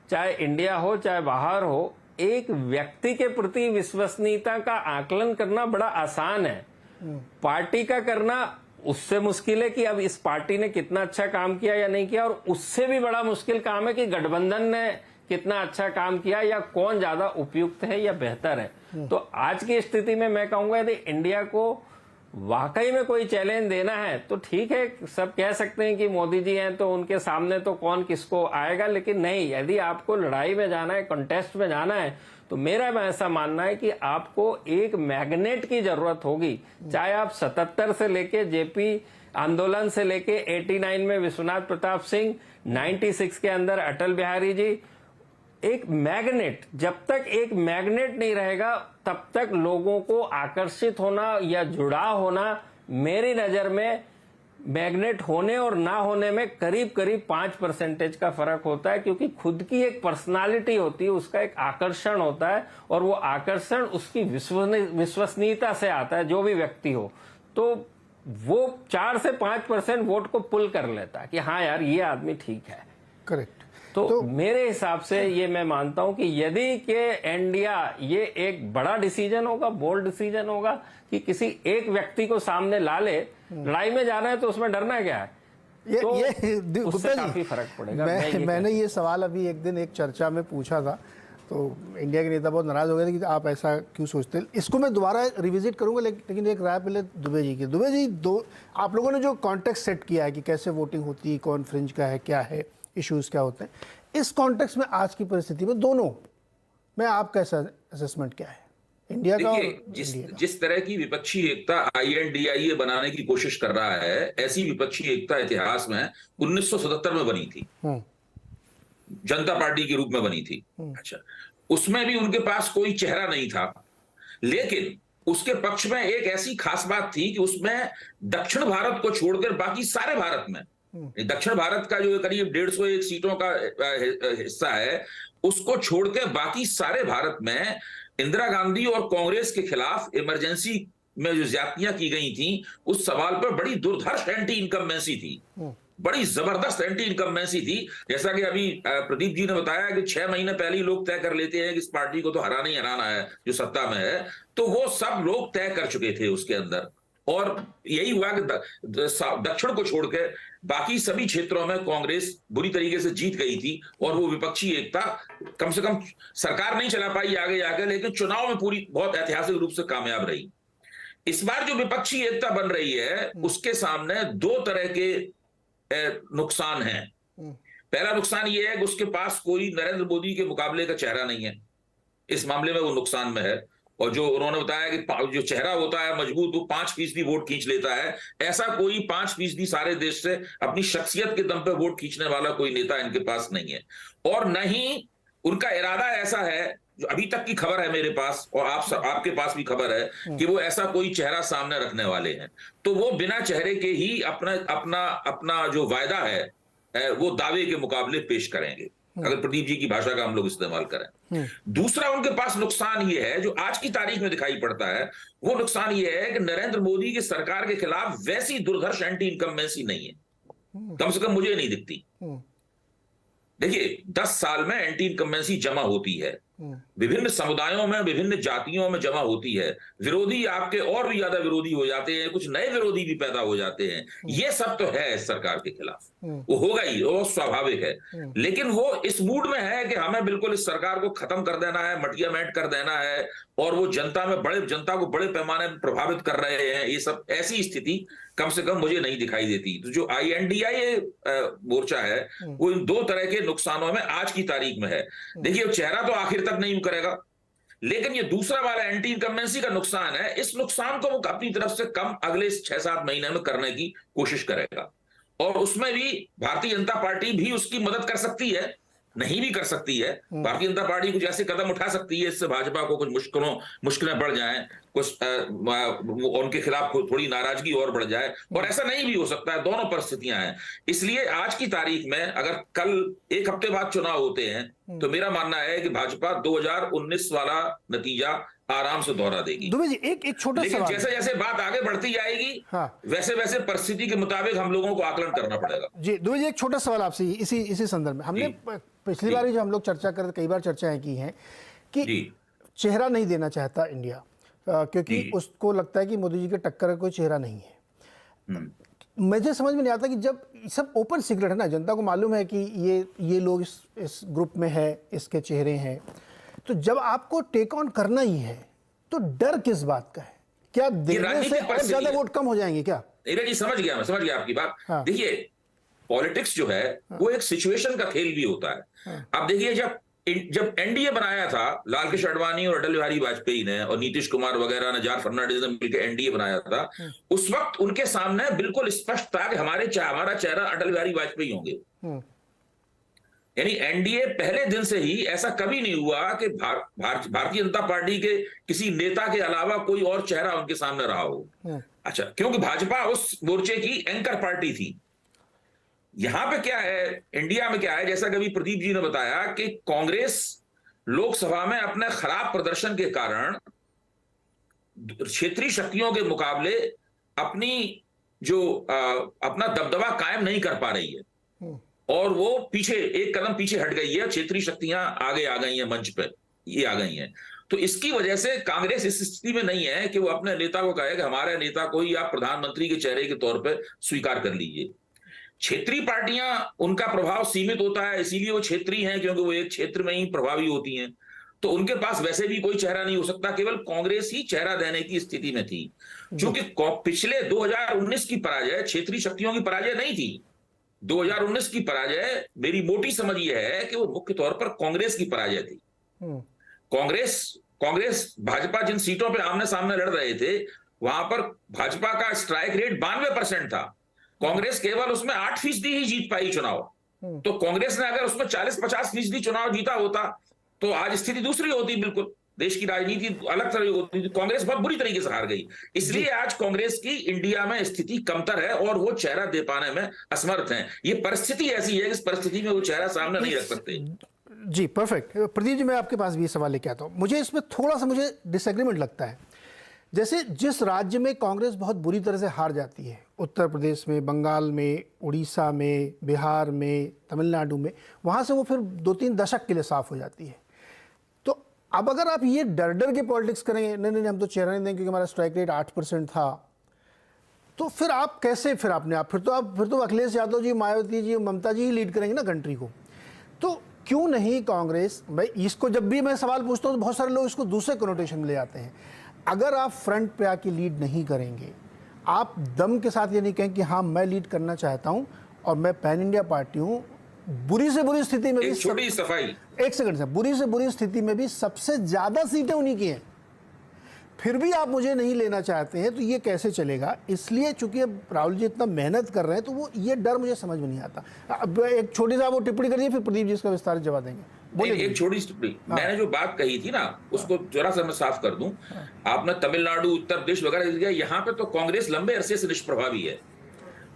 चाहे इंडिया हो चाहे बाहर हो, एक व्यक्ति के प्रति विश्वसनीयता का आकलन करना बड़ा आसान है। पार्टी का करना उससे मुश्किल है कि अब इस पार्टी ने कितना अच्छा काम किया या नहीं किया, और उससे भी बड़ा मुश्किल काम है कि गठबंधन ने कितना अच्छा काम किया या कौन ज्यादा उपयुक्त है या बेहतर है। तो आज की स्थिति में मैं कहूंगा यदि इंडिया को वाकई में कोई चैलेंज देना है तो ठीक है, सब कह सकते हैं कि मोदी जी हैं तो उनके सामने तो कौन किसको आएगा, लेकिन नहीं, यदि आपको लड़ाई में जाना है, कंटेस्ट में जाना है, तो मेरा ऐसा मानना है कि आपको एक मैग्नेट की जरूरत होगी। चाहे आप 77 से लेके जेपी आंदोलन से लेके 89 में विश्वनाथ प्रताप सिंह, 96 के अंदर अटल बिहारी जी, एक मैग्नेट, जब तक एक मैग्नेट नहीं रहेगा तब तक लोगों को आकर्षित होना या जुड़ाव होना, मेरी नजर में मैग्नेट होने और ना होने में करीब करीब 5% का फर्क होता है, क्योंकि खुद की एक पर्सनालिटी होती है, उसका एक आकर्षण होता है, और वो आकर्षण उसकी विश्वसनीयता से आता है। जो भी व्यक्ति हो तो वो 4 से 5% वोट को पुल कर लेता है कि हाँ यार ये आदमी ठीक है।
करेक्ट।
तो मेरे हिसाब से ये मैं मानता हूं कि यदि के इंडिया, ये एक बड़ा डिसीजन होगा, बोल्ड डिसीजन होगा कि किसी एक व्यक्ति को सामने ला ले, लड़ाई में जाना है तो उसमें डरना क्या है।
ये
उससे काफी फर्क पड़ेगा।
मैंने ये सवाल अभी एक दिन एक चर्चा में पूछा था, तो इंडिया के नेता बहुत नाराज हो गए थे कि आप ऐसा क्यों सोचते हैं। इसको मैं दोबारा रिविजिट करूंगा, लेकिन एक राय पहले दुबे जी की। दुबे जी, आप लोगों ने जो कॉन्टेक्स्ट सेट किया है कि कैसे वोटिंग होती है, कौन फ्रिंज का है, क्या है, इश्यूज क्या होते हैं, इस कॉन्टेक्स्ट में आज की परिस्थिति में दोनों में आपका असेसमेंट क्या है, इंडिया का और
जिस तरह की विपक्षी एकता INDIA बनाने की कोशिश कर रहा है, ऐसी विपक्षी एकता इतिहास में 1977 में बनी थी, जनता पार्टी के रूप में बनी थी। अच्छा, उसमें भी उनके पास कोई चेहरा नहीं था, लेकिन उसके पक्ष में एक ऐसी खास बात थी कि उसमें दक्षिण भारत को छोड़कर बाकी सारे भारत में, दक्षिण भारत का जो करीब 150 सीटों का हिस्सा है, उसको छोड़ के बाकी सारे भारत में इंदिरा गांधी और कांग्रेस के खिलाफ इमरजेंसी में जो ज्यादतियां की गई थी, उस सवाल पर बड़ी दुर्धर्ष एंटी इनकम्बेंसी थी, बड़ी जबरदस्त एंटी इनकम्बेंसी थी। जैसा कि अभी प्रदीप जी ने बताया कि 6 महीने पहले ही लोग तय कर लेते हैं कि इस पार्टी को तो हराना ही हराना है जो सत्ता में है, तो वो सब लोग तय कर चुके थे उसके अंदर, और यही हुआ कि दक्षिण को छोड़कर बाकी सभी क्षेत्रों में कांग्रेस बुरी तरीके से जीत गई थी, और वो विपक्षी एकता कम से कम सरकार नहीं चला पाई आगे जाकर, लेकिन चुनाव में पूरी बहुत ऐतिहासिक रूप से कामयाब रही। इस बार जो विपक्षी एकता बन रही है उसके सामने दो तरह के नुकसान हैं। पहला नुकसान ये है कि उसके पास कोई नरेंद्र मोदी के मुकाबले का चेहरा नहीं है, इस मामले में वो नुकसान में है। और जो उन्होंने बताया कि जो चेहरा होता है मजबूत, वो 5% वोट खींच लेता है, ऐसा कोई 5% सारे देश से अपनी शख्सियत के दम पे वोट खींचने वाला कोई नेता इनके पास नहीं है। और नहीं उनका इरादा ऐसा है, जो अभी तक की खबर है मेरे पास और आपके पास भी खबर है, कि वो ऐसा कोई चेहरा सामने रखने वाले हैं। तो वो बिना चेहरे के ही अपना जो वायदा है वो दावे के मुकाबले पेश करेंगे, अगर प्रदीप जी की भाषा का हम लोग इस्तेमाल करें। दूसरा उनके पास नुकसान ये है, जो आज की तारीख में दिखाई पड़ता है, वो नुकसान ये है कि नरेंद्र मोदी की सरकार के खिलाफ वैसी दुर्धर्ष एंटी इनकम्बेंसी नहीं है, कम से कम मुझे नहीं दिखती। देखिए 10 साल में एंटी इनकम्बेंसी जमा होती है, विभिन्न समुदायों में विभिन्न जातियों में जमा होती है, विरोधी आपके और भी ज्यादा विरोधी हो जाते हैं, कुछ नए विरोधी भी पैदा हो जाते हैं। ये सब तो है इस सरकार के खिलाफ, वो होगा ही, वो स्वाभाविक है। लेकिन वो इस मूड में है कि हमें बिल्कुल इस सरकार को खत्म कर देना है, मटिया मेट कर देना है, और वो जनता को बड़े पैमाने पर प्रभावित कर रहे हैं। ये सब ऐसी स्थिति कम से कम मुझे नहीं दिखाई देती। तो जो INDI मोर्चा है वो इन दो तरह के नुकसानों में आज की तारीख में है। देखिए चेहरा तो आखिर तक नहीं करेगा, लेकिन ये दूसरा वाला एंटी इनकम्बेंसी का नुकसान है, इस नुकसान को वो अपनी तरफ से कम अगले 6-7 महीने में करने की कोशिश करेगा। और उसमें भी भारतीय जनता पार्टी भी उसकी मदद कर सकती है, नहीं भी कर सकती है। भारतीय जनता पार्टी कुछ ऐसे कदम उठा सकती है इससे भाजपा को कुछ मुश्किलें बढ़ जाएं, कुछ उनके खिलाफ थोड़ी नाराजगी और बढ़ जाए, और ऐसा नहीं भी हो सकता है। दोनों परिस्थितियां हैं। इसलिए आज की तारीख में अगर कल एक हफ्ते बाद चुनाव होते हैं तो मेरा मानना है कि भाजपा 2019 वाला नतीजा आराम से दोहरा देगी।
दुबे जी एक छोटा
लेकिन
सवाल,
जैसे जैसे बात आगे बढ़ती जाएगी,
हाँ,
वैसे वैसे परिस्थिति के मुताबिक हम लोगों को आकलन करना पड़ेगा।
जी दुबे जी एक छोटा सवाल आपसे इसी संदर्भ में। हमने पिछली बार जो हम लोग चर्चा कर कई बार चर्चाएं की हैं कि चेहरा नहीं देना चाहता इंडिया, क्योंकि उसको लगता है कि मोदी जी के टक्कर का कोई चेहरा नहीं है। मुझे समझ में नहीं आता कि जब सब ओपन सीक्रेट है ना, जनता को मालूम है कि ये लोग इस ग्रुप में है, इसके चेहरे हैं, तो जब आपको टेक ऑन करना ही है तो डर किस बात का है? क्या देने से और ज्यादा वोट कम हो जाएंगे क्या?
जी समझ गया, मैं समझ गया आपकी बात।
हाँ।
देखिए पॉलिटिक्स जो है वो एक सिचुएशन का खेल भी होता है। अब देखिए जब NDA बनाया था लाल कृष्ण आडवाणी और अटल बिहारी वाजपेयी ने और नीतीश कुमार वगैरह ने, जार फर्नांडिस ने मिलकर NDA बनाया था, उस वक्त उनके सामने बिल्कुल स्पष्ट था कि हमारा चेहरा अटल बिहारी वाजपेयी होंगे। यानी NDA पहले दिन से ही ऐसा कभी नहीं हुआ कि भारतीय जनता पार्टी के किसी नेता के अलावा कोई और चेहरा उनके सामने रहा हो। अच्छा, क्योंकि भाजपा उस मोर्चे की एंकर पार्टी थी। यहां पे क्या है, इंडिया में क्या है, जैसा कभी प्रदीप जी ने बताया कि कांग्रेस लोकसभा में अपने खराब प्रदर्शन के कारण क्षेत्रीय शक्तियों के मुकाबले अपना दबदबा कायम नहीं कर पा रही है, और वो एक कदम पीछे हट गई है। क्षेत्रीय शक्तियां आगे आ गई हैं, मंच पे ये आ गई हैं। तो इसकी वजह से कांग्रेस इस स्थिति में नहीं है कि वो अपने नेता को कहे कि हमारे नेता को ही आप प्रधानमंत्री के चेहरे के तौर पे स्वीकार कर लीजिए। क्षेत्रीय पार्टियां, उनका प्रभाव सीमित होता है, इसीलिए वो क्षेत्रीय हैं, क्योंकि वो एक क्षेत्र में ही प्रभावी होती हैं। तो उनके पास वैसे भी कोई चेहरा नहीं हो सकता, केवल कांग्रेस ही चेहरा देने की स्थिति में थी। क्योंकि पिछले 2019 की पराजय क्षेत्रीय शक्तियों की पराजय नहीं थी। 2019 की पराजय, मेरी मोटी समझ यह है कि वो मुख्य तौर पर कांग्रेस की पराजय थी। कांग्रेस भाजपा जिन सीटों पे आमने सामने लड़ रहे थे, वहां पर भाजपा का स्ट्राइक रेट 92% था। कांग्रेस केवल उसमें 8% ही जीत पाई चुनाव। तो कांग्रेस ने अगर उसमें 40-50% चुनाव जीता होता तो आज स्थिति दूसरी होती, बिल्कुल देश की राजनीति अलग तरह होती थी। कांग्रेस बहुत बुरी तरीके से हार गई, इसलिए आज कांग्रेस की इंडिया में स्थिति कमतर है और वो चेहरा दे पाने में असमर्थ हैं। ये परिस्थिति ऐसी है कि इस परिस्थिति में वो चेहरा सामने नहीं रख सकते।
जी परफेक्ट। प्रदीप जी, मैं आपके पास भी सवाल लेके आता हूँ। मुझे इसमें थोड़ा सा डिसएग्रीमेंट लगता है। जैसे जिस राज्य में कांग्रेस बहुत बुरी तरह से हार जाती है, उत्तर प्रदेश में, बंगाल में, उड़ीसा में, बिहार में, तमिलनाडु में, वहाँ से वो फिर 2-3 दशक के लिए साफ हो जाती है। तो अब अगर आप ये डर डर के पॉलिटिक्स करेंगे, नहीं नहीं हम तो चेहरा नहीं देंगे क्योंकि हमारा स्ट्राइक रेट 8% था, तो फिर आप कैसे, फिर अपने आप फिर तो अखिलेश यादव जी, मायावती जी, ममता जी ही लीड करेंगे ना कंट्री को। तो क्यों नहीं कांग्रेस, भाई इसको जब भी मैं सवाल पूछता हूँ तो बहुत सारे लोग इसको दूसरे कनोटेशन में ले जाते हैं। अगर आप फ्रंट पे आके लीड नहीं करेंगे, आप दम के साथ ये नहीं कहें कि हाँ मैं लीड करना चाहता हूँ और मैं पैन इंडिया पार्टी हूँ, बुरी से बुरी स्थिति में भी
छोटी सफाई,
एक सेकंड से, बुरी से बुरी स्थिति में भी सबसे ज्यादा सीटें उन्हीं की हैं, फिर भी आप मुझे नहीं लेना चाहते हैं, तो ये कैसे चलेगा। इसलिए चूंकि अब राहुल जी इतना मेहनत कर रहे हैं तो वो ये डर मुझे समझ में नहीं आता। अब एक छोटी सा वो टिप्पणी करिए, फिर प्रदीप जी इसका विस्तारित जवाब देंगे। बोलिए।
एक छोटी टिप्पणी, मैंने जो बात कही थी ना उसको जरा सा मैं साफ कर दूं। आपने तमिलनाडु, उत्तर प्रदेश वगैरह दिया, यहाँ पे तो कांग्रेस लंबे अरसे से निष्प्रभावी है।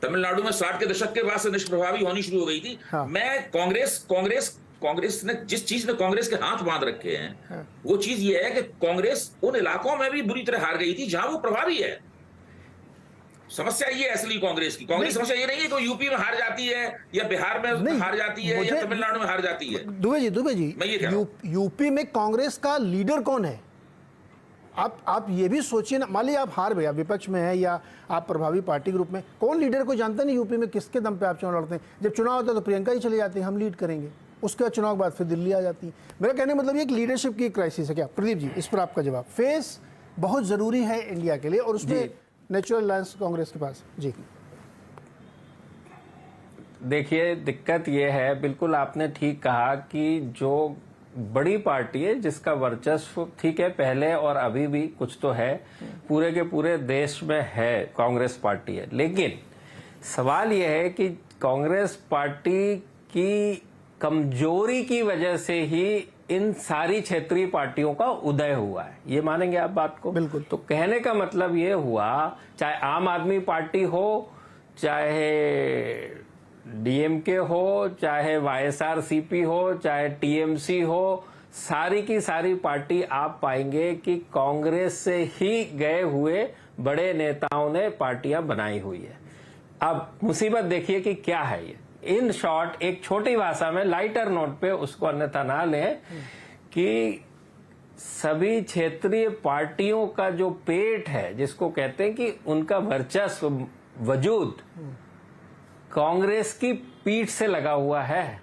तमिलनाडु में 60 के दशक के बाद से निष्प्रभावी होनी शुरू हो गई थी। मैं कांग्रेस ने जिस चीज में कांग्रेस के हाथ बांध रखे हैं वो चीज ये है कि कांग्रेस उन इलाकों में भी बुरी तरह हार गई थी जहां वो प्रभावी है। समस्या ये असली कांग्रेस की, कांग्रेस समस्या ये नहीं है कि यूपी में हार जाती है या बिहार में हार जाती है या तमिलनाडु में हार जाती है।
दुबे जी
मैं ये
यूपी में कांग्रेस का लीडर कौन है? आप ये भी सोचिए ना, मान लीजिए आप हार गए, आप विपक्ष में है या आप प्रभावी पार्टी ग्रुप में, कौन लीडर को जानता नहीं यूपी में किसके दम पे आप चुनाव लड़ते हैं। जब चुनाव होता है तो प्रियंका ही चली जाती है, हम लीड करेंगे, उसके बाद चुनाव के बाद फिर दिल्ली आ जाती है। मेरा कहने का मतलब ये एक लीडरशिप की क्राइसिस है क्या? प्रदीप जी इस पर आपका जवाब। फेस बहुत जरूरी है इंडिया के लिए और उसमें नेचुरल अलायंस कांग्रेस के पास। जी
देखिए, दिक्कत ये है, बिल्कुल आपने ठीक कहा कि जो बड़ी पार्टी है जिसका वर्चस्व ठीक है पहले और अभी भी कुछ तो है, पूरे के पूरे देश में है, कांग्रेस पार्टी है। लेकिन सवाल यह है कि कांग्रेस पार्टी की कमजोरी की वजह से ही इन सारी क्षेत्रीय पार्टियों का उदय हुआ है। ये मानेंगे आप बात को?
बिल्कुल।
तो कहने का मतलब ये हुआ, चाहे आम आदमी पार्टी हो, चाहे डीएमके हो, चाहे वाईएसआरसीपी हो, चाहे टीएमसी हो, सारी की सारी पार्टी आप पाएंगे कि कांग्रेस से ही गए हुए बड़े नेताओं ने पार्टियां बनाई हुई है। अब मुसीबत देखिए कि क्या है ये। इन शॉर्ट, एक छोटी भाषा में, लाइटर नोट पे उसको अन्यथा ना लें कि सभी क्षेत्रीय पार्टियों का जो पेट है, जिसको कहते हैं कि उनका वर्चस्व, वजूद कांग्रेस की पीठ से लगा हुआ है।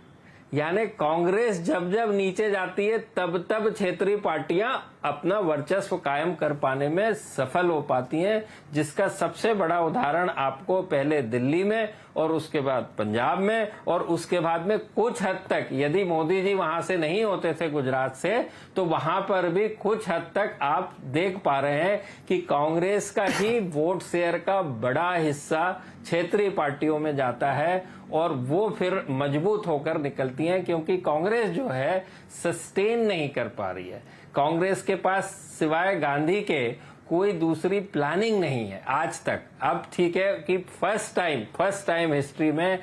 यानी कांग्रेस जब जब नीचे जाती है तब तब क्षेत्रीय पार्टियां अपना वर्चस्व कायम कर पाने में सफल हो पाती हैं, जिसका सबसे बड़ा उदाहरण आपको पहले दिल्ली में और उसके बाद पंजाब में और उसके बाद में कुछ हद तक, यदि मोदी जी वहां से नहीं होते थे गुजरात से, तो वहां पर भी कुछ हद तक आप देख पा रहे हैं कि कांग्रेस का ही वोट शेयर का बड़ा हिस्सा क्षेत्रीय पार्टियों में जाता है और वो फिर मजबूत होकर निकलती हैं, क्योंकि कांग्रेस जो है सस्टेन नहीं कर पा रही है। कांग्रेस के पास सिवाय गांधी के कोई दूसरी प्लानिंग नहीं है आज तक। अब ठीक है कि फर्स्ट टाइम हिस्ट्री में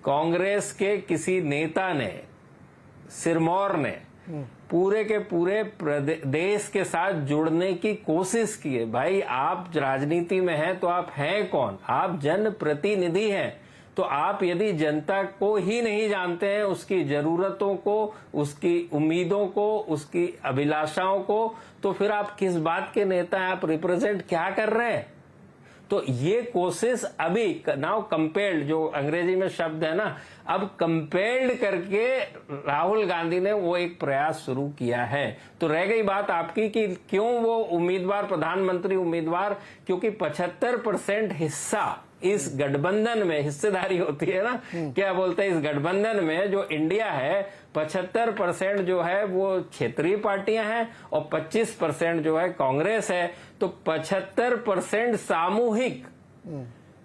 कांग्रेस के किसी नेता ने, सिरमौर ने पूरे के पूरे देश के साथ जुड़ने की कोशिश की है। भाई आप राजनीति में हैं तो आप हैं कौन? आप जनप्रतिनिधि हैं। तो आप यदि जनता को ही नहीं जानते हैं, उसकी जरूरतों को, उसकी उम्मीदों को, उसकी अभिलाषाओं को, तो फिर आप किस बात के नेता हैं? आप रिप्रेजेंट क्या कर रहे हैं? तो ये कोशिश अभी नाउ कंपेल्ड, जो अंग्रेजी में शब्द है ना, अब कंपेल्ड करके राहुल गांधी ने वो एक प्रयास शुरू किया है। तो रह गई बात आपकी कि क्यों वो उम्मीदवार, प्रधानमंत्री उम्मीदवार, क्योंकि 75% हिस्सा इस गठबंधन में, हिस्सेदारी होती है ना, क्या बोलते हैं, इस गठबंधन में जो इंडिया है 75% जो है वो क्षेत्रीय पार्टियां हैं और 25% जो है कांग्रेस है। तो 75% सामूहिक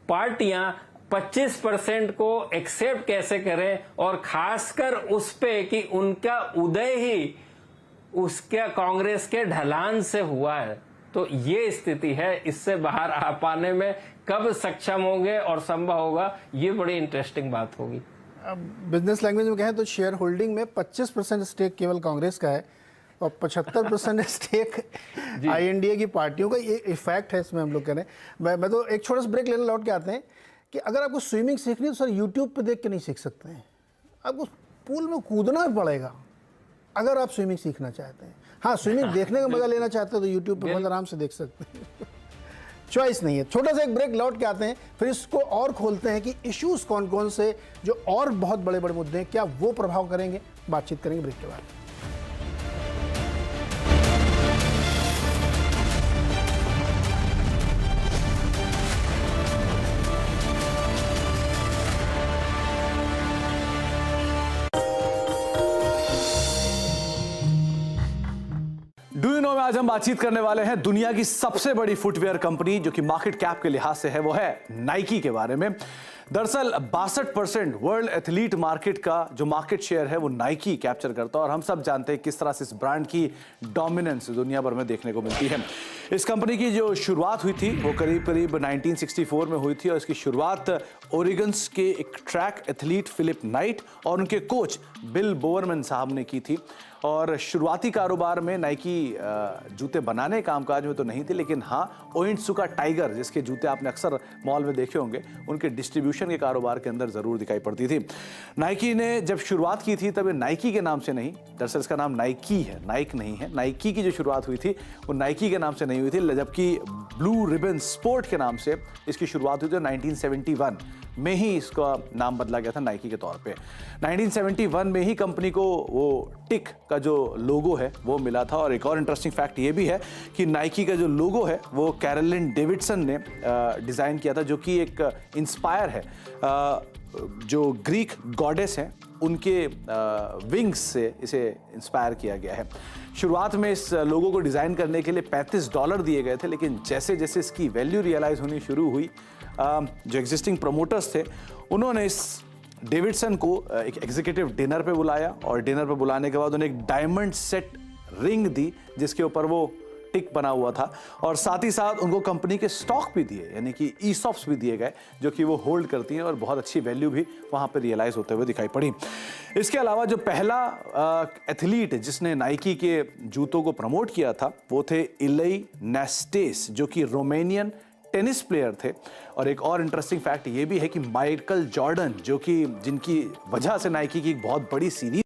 पार्टियां 25% को एक्सेप्ट कैसे करें, और खासकर उस पे कि उनका उदय ही उसका कांग्रेस के ढलान से हुआ है। तो ये स्थिति है, इससे बाहर आ पाने में कब सक्षम होंगे और संभव होगा, ये बड़ी इंटरेस्टिंग बात होगी।
बिजनेस लैंग्वेज में कहें तो शेयर होल्डिंग में 25% स्टेक केवल कांग्रेस का है और 75% स्टेक आईएनडीए की पार्टियों का। ये इफेक्ट है इसमें, हम लोग कह रहे हैं। मैं तो एक छोटा सा ब्रेक लेने लौट के आते हैं कि अगर आपको स्विमिंग सीखनी है तो सर यूट्यूब पे देख के नहीं सीख सकते हैं, आपको पूल में कूदना पड़ेगा अगर आप स्विमिंग सीखना चाहते हैं। हाँ, स्विमिंग देखने का मजा लेना चाहते हो तो यूट्यूब पे बहुत आराम से देख सकते हैं। चॉइस नहीं है। छोटा सा एक ब्रेक, लौट के आते हैं, फिर इसको और खोलते हैं कि इश्यूज कौन कौन से जो और बहुत बड़े बड़े मुद्दे हैं, क्या वो प्रभाव करेंगे। बातचीत करेंगे ब्रेक के बाद।
डू यू नो में आज हम बातचीत करने वाले हैं दुनिया की सबसे बड़ी फुटवेयर कंपनी जो कि मार्केट कैप के लिहाज से है, वो है नाइकी के बारे में। दरअसल 62% वर्ल्ड एथलीट मार्केट का जो मार्केट शेयर है वो नाइकी कैप्चर करता है और हम सब जानते हैं किस तरह से इस ब्रांड की डोमिनेंस दुनिया भर में देखने को मिलती है। इस कंपनी की जो शुरुआत हुई थी वो करीब 1964 में हुई थी और इसकी शुरुआत ओरेगन्स के एक ट्रैक एथलीट फिलिप नाइट और उनके कोच बिल बोवरमैन साहब ने की थी। और शुरुआती कारोबार में नाइकी जूते बनाने कामकाज में तो नहीं थे, लेकिन हाँ ओनित्सुका टाइगर जिसके जूते आपने अक्सर मॉल में देखे होंगे, उनके डिस्ट्रीब्यूशन के कारोबार के अंदर ज़रूर दिखाई पड़ती थी। नाइकी ने जब शुरुआत की थी तब ये नाइकी के नाम से नहीं, दरअसल इसका नाम नाइकी है, नाइक नहीं है। नाइकी की जो शुरुआत हुई थी वो नाइकी के नाम से नहीं हुई थी, जबकि ब्लू रिबन स्पोर्ट के नाम से इसकी शुरुआत हुई थी। 1971 में ही इसका नाम बदला गया था नाइकी के तौर पे। 1971 में ही कंपनी को वो टिक का जो लोगो है वो मिला था। और एक और इंटरेस्टिंग फैक्ट ये भी है कि नाइकी का जो लोगो है वो कैरोलिन डेविडसन ने डिज़ाइन किया था, जो कि एक इंस्पायर है जो ग्रीक गॉडेस हैं उनके विंग्स से इसे इंस्पायर किया गया है। शुरुआत में इस लोगो को डिज़ाइन करने के लिए $35 दिए गए थे, लेकिन जैसे जैसे इसकी वैल्यू रियलाइज़ होनी शुरू हुई, जो एग्जिस्टिंग प्रमोटर्स थे उन्होंने इस डेविडसन को एक एग्जीक्यूटिव डिनर पे बुलाया और डिनर पे बुलाने के बाद उन्हें एक डायमंड सेट रिंग दी जिसके ऊपर वो टिक बना हुआ था, और साथ ही साथ उनको कंपनी के स्टॉक भी दिए, यानी कि ईसॉप्स भी दिए गए जो कि वो होल्ड करती हैं और बहुत अच्छी वैल्यू भी वहाँ पे रियलाइज़ होते हुए दिखाई पड़ी। इसके अलावा जो पहला एथलीट जिसने नाइकी के जूतों को प्रमोट किया था वो थे इलाई नेस्टेस, जो कि रोमेनियन टेनिस प्लेयर थे। और एक और इंटरेस्टिंग फैक्ट ये भी है कि माइकल जॉर्डन, जो कि जिनकी वजह से नाइकी की एक बहुत बड़ी सीरीज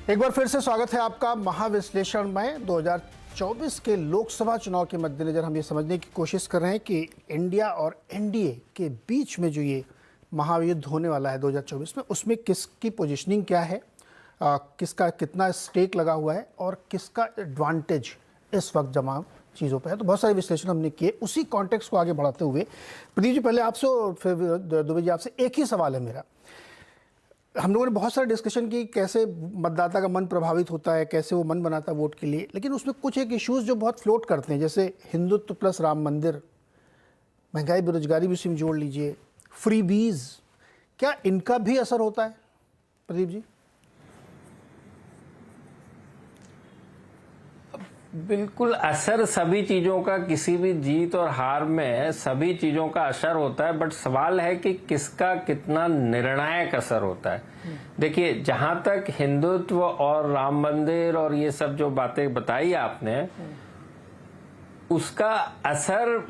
एक बार फिर से स्वागत है आपका महाविश्लेषण में। 2024 के लोकसभा चुनाव के मद्देनजर हम ये समझने की कोशिश कर रहे हैं कि इंडिया और एनडीए के बीच में जो ये महायुद्ध होने वाला है 2024 में, उसमें किसकी पोजीशनिंग क्या है, किसका कितना स्टेक लगा हुआ है और किसका एडवांटेज इस वक्त जमा चीज़ों पर है। तो बहुत सारे विश्लेषण हमने किए। उसी कॉन्टेक्स्ट को आगे बढ़ाते हुए प्रदीप जी, पहले आपसे और फिर दुबे जी आपसे एक ही सवाल है मेरा। हम लोगों ने बहुत सारे डिस्कशन की कैसे मतदाता का मन प्रभावित होता है, कैसे वो मन बनाता है वोट के लिए, लेकिन उसमें कुछ एक इश्यूज जो बहुत फ्लोट करते हैं, जैसे हिंदुत्व प्लस राम मंदिर, महंगाई बेरोजगारी भी उसी में जोड़ लीजिए, फ्रीबीज, क्या इनका भी असर होता है प्रदीप जी?
बिल्कुल, असर सभी चीजों का, किसी भी जीत और हार में सभी चीजों का असर होता है, बट सवाल है कि किसका कितना निर्णायक असर होता है। देखिए, जहां तक हिंदुत्व और राम मंदिर और ये सब जो बातें बताई आपने, उसका असर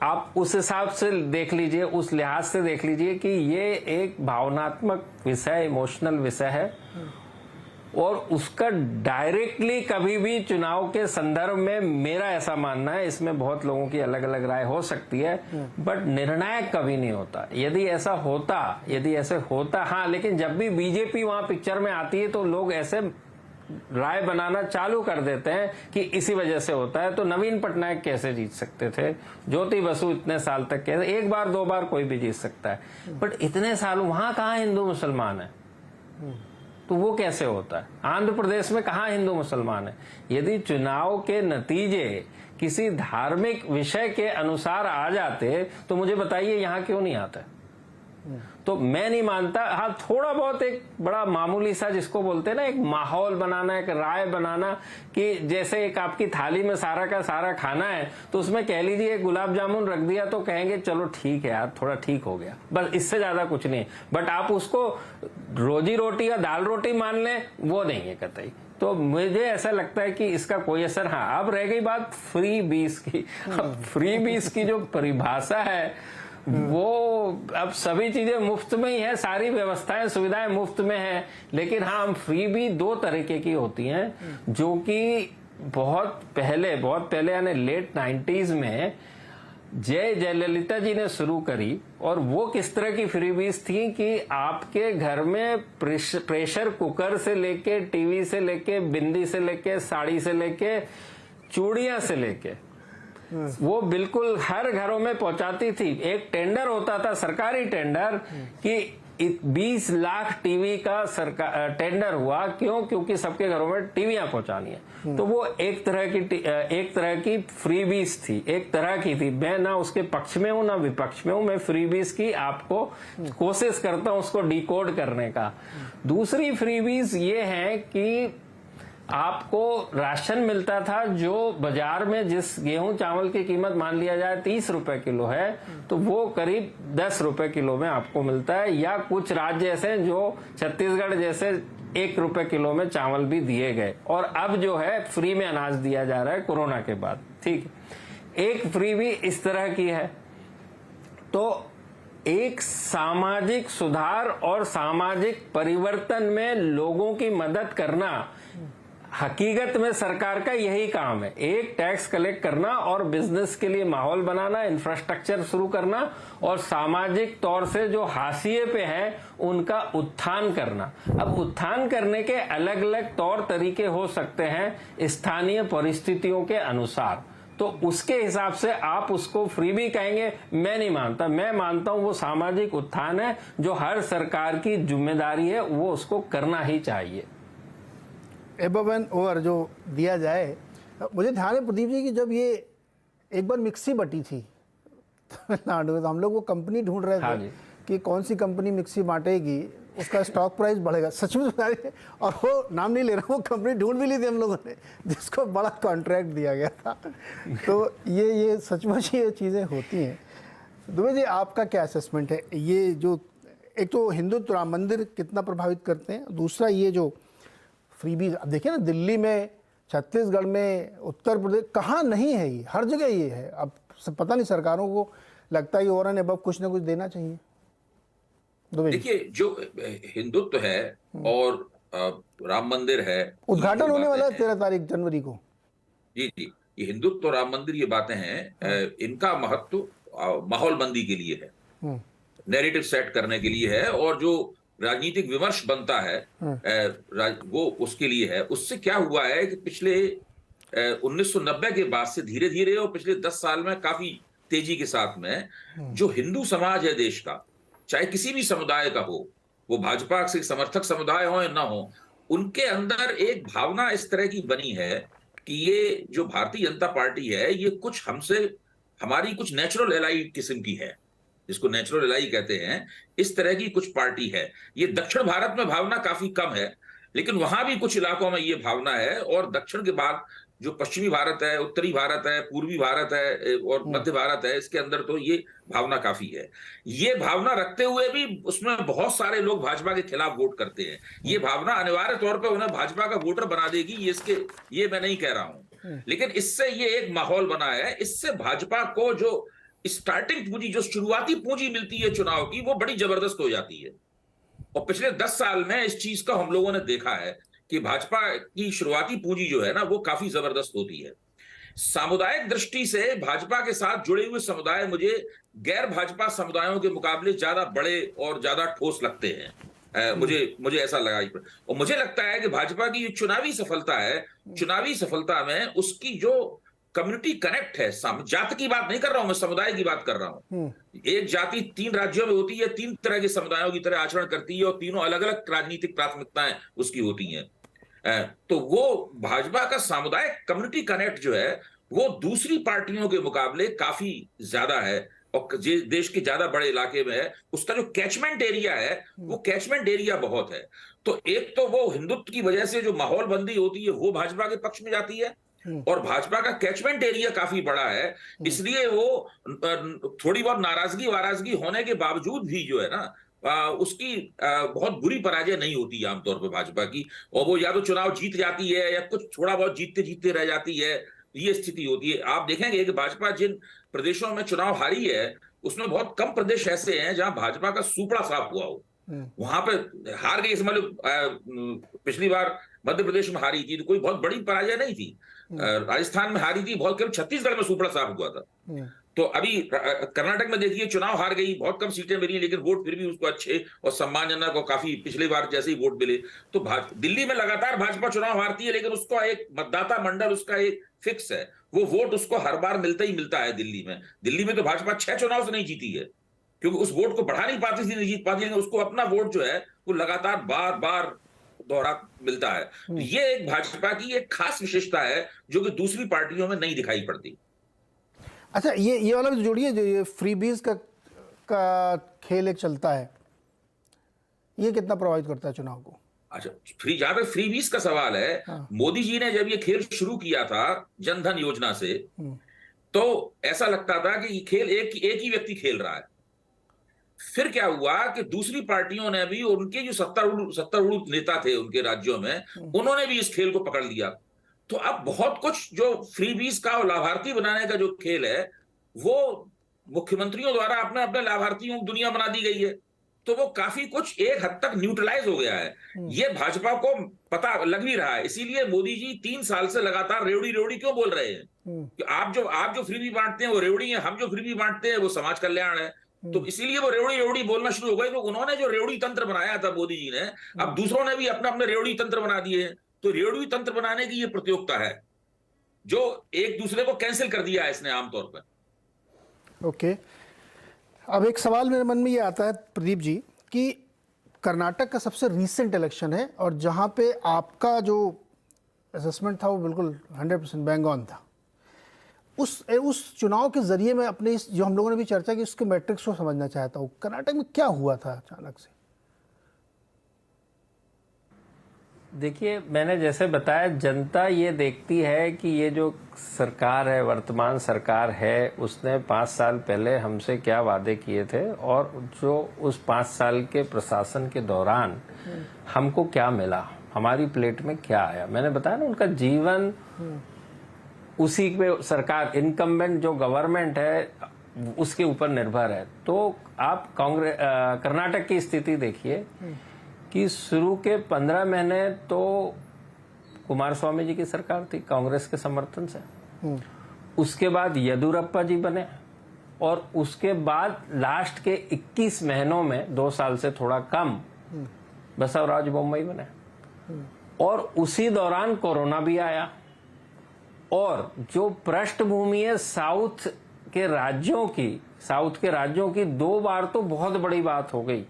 आप उस हिसाब से देख लीजिए, उस लिहाज से देख लीजिए कि ये एक भावनात्मक विषय, इमोशनल विषय है और उसका डायरेक्टली कभी भी चुनाव के संदर्भ में, मेरा ऐसा मानना है, इसमें बहुत लोगों की अलग अलग राय हो सकती है, बट निर्णायक कभी नहीं होता। यदि ऐसे होता हाँ, लेकिन जब भी बीजेपी वहां पिक्चर में आती है तो लोग ऐसे राय बनाना चालू कर देते हैं कि इसी वजह से होता है। तो नवीन पटनायक कैसे जीत सकते थे, ज्योति बसु इतने साल तक कैसे, एक बार दो बार कोई भी जीत सकता है, बट इतने साल वहां कहाँ हिंदू मुसलमान है, तो वो कैसे होता है? आंध्र प्रदेश में कहाँ हिंदू मुसलमान है? यदि चुनाव के नतीजे किसी धार्मिक विषय के अनुसार आ जाते तो मुझे बताइए यहाँ क्यों नहीं आता? तो मैं नहीं मानता। हाँ, थोड़ा बहुत एक बड़ा मामूली सा, जिसको बोलते हैं ना, एक माहौल बनाना, एक राय बनाना, कि जैसे एक आपकी थाली में सारा का सारा खाना है तो उसमें कह लीजिए गुलाब जामुन रख दिया तो कहेंगे चलो ठीक है यार, थोड़ा ठीक हो गया, बस इससे ज्यादा कुछ नहीं। बट आप उसको रोजी रोटी या दाल रोटी मान लें, वो नहीं है कतई। तो मुझे ऐसा लगता है कि इसका कोई असर, हाँ अब रह गई बात फ्री बीस की। अब फ्री बीस की जो परिभाषा है वो, अब सभी चीजें मुफ्त में ही है, सारी व्यवस्थाएं सुविधाएं मुफ्त में है, लेकिन हाँ हम फ्री भी दो तरीके की होती हैं, जो कि बहुत पहले यानी लेट 90s में जयललिता जी ने शुरू करी। और वो किस तरह की फ्रीबीज थी कि आपके घर में प्रेशर कुकर से लेके, टीवी से लेके, बिंदी से लेके, साड़ी से लेके, चूड़ियां से लेके, वो बिल्कुल हर घरों में पहुंचाती थी। एक टेंडर होता था, सरकारी टेंडर, कि 20 लाख टीवी का सरकार टेंडर हुआ। क्यों? क्योंकि सबके घरों में टीवियां पहुंचानी है। तो वो एक तरह की फ्रीबीज थी, एक तरह की थी। मैं ना उसके पक्ष में हूं ना विपक्ष में हूं, मैं फ्रीबीज की आपको कोशिश करता हूं उसको डिकोड करने का। दूसरी फ्रीबीज ये है कि आपको राशन मिलता था, जो बाजार में जिस गेहूं चावल की कीमत मान लिया जाए 30 रुपए किलो है, तो वो करीब 10 रुपए किलो में आपको मिलता है। या कुछ राज्य ऐसे हैं जो छत्तीसगढ़ जैसे 1 रुपए किलो में चावल भी दिए गए। और अब जो है फ्री में अनाज दिया जा रहा है कोरोना के बाद। ठीक, एक फ्री भी इस तरह की है। तो एक सामाजिक सुधार और सामाजिक परिवर्तन में लोगों की मदद करना हकीकत में सरकार का यही काम है। एक टैक्स कलेक्ट करना और बिजनेस के लिए माहौल बनाना, इंफ्रास्ट्रक्चर शुरू करना, और सामाजिक तौर से जो हाशिए पे हैं उनका उत्थान करना। अब उत्थान करने के अलग अलग तौर तरीके हो सकते हैं स्थानीय परिस्थितियों के अनुसार। तो उसके हिसाब से आप उसको फ्री भी कहेंगे, मैं नहीं मानता। मैं मानता हूं वो सामाजिक उत्थान है जो हर सरकार की जिम्मेदारी है, वो उसको करना ही चाहिए।
एबव एंड ओवर जो दिया जाए। मुझे ध्यान है प्रदीप जी कि जब ये एक बार मिक्सी बटी थी तमिलनाडु में, तो हम लोग वो कंपनी ढूंढ रहे थे, हाँ कि कौन सी कंपनी मिक्सी बांटेगी, उसका स्टॉक प्राइस बढ़ेगा। सच में बता रहे, और वो नाम नहीं ले रहा, वो कंपनी ढूंढ भी ली थी हम लोगों ने, जिसको बड़ा कॉन्ट्रैक्ट दिया गया था। तो ये सचमुच ये चीज़ें होती हैं। दुबे जी, आपका क्या असेसमेंट है? ये जो एक तो हिंदुत्व राम मंदिर कितना प्रभावित करते हैं, दूसरा ये जो फ्रीबीज, अब देखिए ना, दिल्ली में, छत्तीसगढ़ में, उत्तर प्रदेश, कहाँ नहीं है ये, हर जगह ये है। अब पता नहीं, सरकारों को लगता है और अब कुछ ना कुछ देना चाहिए।
देखिए, जो हिंदुत्व है और राम मंदिर है,
उद्घाटन होने वाला है 13 तारीख जनवरी को।
जी, ये हिंदुत्व और राम मंदिर, ये बातें हैं, इनका महत्व माहौलबंदी के लिए है, नैरेटिव सेट करने के लिए है, और जो राजनीतिक विमर्श बनता है वो उसके लिए है। उससे क्या हुआ है कि पिछले 1990 के बाद से धीरे धीरे और पिछले 10 साल में काफी तेजी के साथ में जो हिंदू समाज है देश का, चाहे किसी भी समुदाय का हो, वो भाजपा से समर्थक समुदाय हो या ना हो, उनके अंदर एक भावना इस तरह की बनी है कि ये जो भारतीय जनता पार्टी है, ये कुछ हमारी कुछ नेचुरल एलाई किस्म की है, जिसको नेचुरल एलाई कहते हैं, इस तरह की कुछ पार्टी है। ये दक्षिण भारत में भावना काफी कम है, लेकिन वहां भी कुछ इलाकों में ये भावना है। और दक्षिण के बाद जो पश्चिमी भारत है, उत्तरी भारत है, पूर्वी भारत है और मध्य भारत है, इसके अंदर तो ये भावना काफी है। ये भावना रखते हुए भी उसमें बहुत सारे लोग भाजपा के खिलाफ वोट करते हैं। ये भावना अनिवार्य तौर पर उन्हें भाजपा का वोटर बना देगी, ये मैं नहीं कह रहा हूं, लेकिन इससे ये एक माहौल बना है। इससे भाजपा को जो स्टार्टिंग पूंजी, जो शुरुआती पूंजी मिलती है चुनाव की, वो बड़ी जबरदस्त हो जाती है। और पिछले 10 साल में इस चीज का हम लोगों ने देखा है कि भाजपा की शुरुआती पूंजी जो है ना, वो काफी जबरदस्त होती है। सामुदायिक दृष्टि से भाजपा के साथ जुड़े हुए समुदाय मुझे गैर भाजपा समुदायों के मुकाबले ज्यादा बड़े और ज्यादा ठोस लगते हैं। मुझे ऐसा लगा। और मुझे लगता है कि भाजपा की चुनावी सफलता है, चुनावी सफलता में उसकी जो कम्युनिटी कनेक्ट है, जाति की बात नहीं कर रहा हूं मैं, समुदाय की बात कर रहा हूं। एक जाति 3 राज्यों में होती है, 3 तरह के समुदायों की तरह आचरण करती है, और तीनों अलग अलग राजनीतिक प्राथमिकताएं उसकी होती हैं। तो वो भाजपा का सामुदायिक कम्युनिटी कनेक्ट जो है, वो दूसरी पार्टियों के मुकाबले काफी ज्यादा है, और देश के ज्यादा बड़े इलाके में है। उसका जो कैचमेंट एरिया है, वो कैचमेंट एरिया बहुत है। तो एक तो वो हिंदुत्व की वजह से जो माहौल बंदी होती है, वो भाजपा के पक्ष में जाती है, और भाजपा का कैचमेंट एरिया काफी बड़ा है, इसलिए वो थोड़ी बहुत नाराजगी वाराजगी होने के बावजूद भी जो है ना, उसकी बहुत बुरी पराजय नहीं होती आमतौर पर भाजपा की, और वो या तो चुनाव जीत जाती है या कुछ थोड़ा बहुत जीतते जीतते रह जाती है, ये स्थिति होती है। आप देखेंगे कि भाजपा जिन प्रदेशों में चुनाव हारी है उसमें बहुत कम प्रदेश ऐसे हैं जहां भाजपा का सुपड़ा साफ हुआ हो। वहां पे हार गई, समझ लो पिछली बार मध्य प्रदेश में हारी थी तो कोई बहुत बड़ी पराजय नहीं थी, राजस्थान में हारी थी, बहुत केवल छत्तीसगढ़ में सुपड़ा साफ हुआ था। तो अभी कर्नाटक में देखिए चुनाव हार गई, बहुत कम सीटें मिली, लेकिन वोट फिर भी उसको अच्छे और सम्मानजनक और काफी पिछली बार जैसे ही वोट मिले। तो दिल्ली में लगातार भाजपा चुनाव हारती है, लेकिन उसका एक मतदाता मंडल उसका एक फिक्स है, वो वोट उसको हर बार मिलता ही मिलता है। दिल्ली में तो भाजपा 6 चुनाव से नहीं जीती है, क्योंकि उस वोट को बढ़ा नहीं पाती थी, नहीं जीत पाती, लेकिन उसको अपना वोट जो है वो लगातार बार बार दोहरा मिलता है। तो ये एक भाजपा की एक खास विशेषता है जो कि दूसरी पार्टियों में नहीं दिखाई पड़ती।
अच्छा, ये वाला भी जोड़िए, जो ये फ्रीबीज का खेल एक चलता है, ये कितना प्रभावित करता है चुनाव को?
अच्छा, जहां तक फ्रीबीज का सवाल है,
हाँ।
मोदी जी ने जब ये खेल शुरू किया था जनधन योजना से, तो ऐसा लगता था कि ये खेल एक ही व्यक्ति खेल रहा है। फिर क्या हुआ कि दूसरी पार्टियों ने भी, उनके जो सत्तारूढ़ नेता थे उनके राज्यों में, उन्होंने भी इस खेल को पकड़ लिया। तो अब बहुत कुछ जो फ्रीबीज का और लाभार्थी बनाने का जो खेल है, वो मुख्यमंत्रियों द्वारा अपने अपने लाभार्थियों की दुनिया बना दी गई है। तो वो काफी कुछ एक हद तक न्यूट्रलाइज हो गया है। ये भाजपा को पता लग भी रहा है, इसीलिए मोदी जी 3 साल से लगातार रेवड़ी रेवड़ी क्यों बोल रहे हैं कि आप जो फ्रीबी बांटते हैं वो रेवड़ी है, हम जो फ्रीबी बांटते हैं वो समाज कल्याण है। तो इसीलिए वो रेवड़ी रेवड़ी बोलना शुरू हो गए। तो उन्होंने जो रेवड़ी तंत्र बनाया था मोदी जी ने, अब दूसरों ने भी अपने अपने रेवड़ी तंत्र बना दिए हैं। तो रेवड़ी तंत्र बनाने की ये प्रतियोगिता है जो एक दूसरे को कैंसिल कर दिया है इसने आमतौर पर।
ओके, अब एक सवाल मेरे मन में ये आता है प्रदीप जी कि कर्नाटक का सबसे रीसेंट इलेक्शन है और जहाँ पे आपका जो असेसमेंट था वो बिल्कुल 100% बैंग ऑन था। उस चुनाव के जरिए मैं अपने इस, जो हम लोगों ने भी चर्चा की, उसके मैट्रिक्स को समझना चाहता हूँ। कर्नाटक में क्या हुआ था अचानक से?
देखिए, मैंने जैसे बताया, जनता ये देखती है कि ये जो सरकार है, वर्तमान सरकार है, उसने 5 साल पहले हमसे क्या वादे किए थे और जो उस 5 साल के प्रशासन के दौरान हमको क्या मिला, हमारी प्लेट में क्या आया। मैंने बताया ना, उनका जीवन उसी पे, सरकार इनकम्बेंट जो गवर्नमेंट है उसके ऊपर निर्भर है। तो आप कर्नाटक की स्थिति देखिए कि शुरू के 15 महीने तो कुमार स्वामी जी की सरकार थी कांग्रेस के समर्थन से, उसके बाद येदियुरप्पा जी बने और उसके बाद लास्ट के 21 महीनों में 2 साल से थोड़ा कम बसवराज बोम्मई बने और उसी दौरान कोरोना भी आया। और जो पृष्ठभूमि है साउथ के राज्यों की 2 बार तो बहुत बड़ी बात हो गई।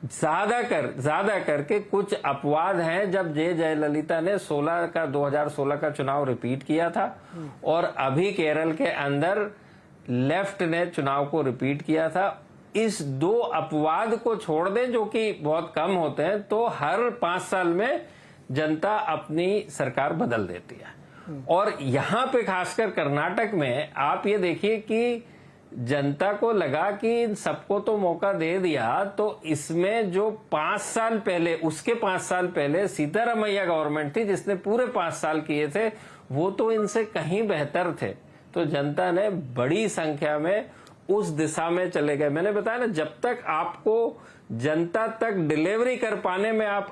ज्यादा करके कुछ अपवाद हैं जब जयललिता ने 2016 का चुनाव रिपीट किया था और अभी केरल के अंदर लेफ्ट ने चुनाव को रिपीट किया था। इस 2 अपवाद को छोड़ दें जो कि बहुत कम होते हैं, तो हर 5 साल में जनता अपनी सरकार बदल देती है। और यहां पे खासकर कर्नाटक में आप ये देखिए कि जनता को लगा कि इन सबको तो मौका दे दिया, तो इसमें जो 5 साल पहले, उसके 5 साल पहले सीतारामैया गवर्नमेंट थी जिसने पूरे 5 साल किए थे, वो तो इनसे कहीं बेहतर थे। तो जनता ने बड़ी संख्या में उस दिशा में चले गए। मैंने बताया ना, जब तक आपको जनता तक डिलीवरी कर पाने में आप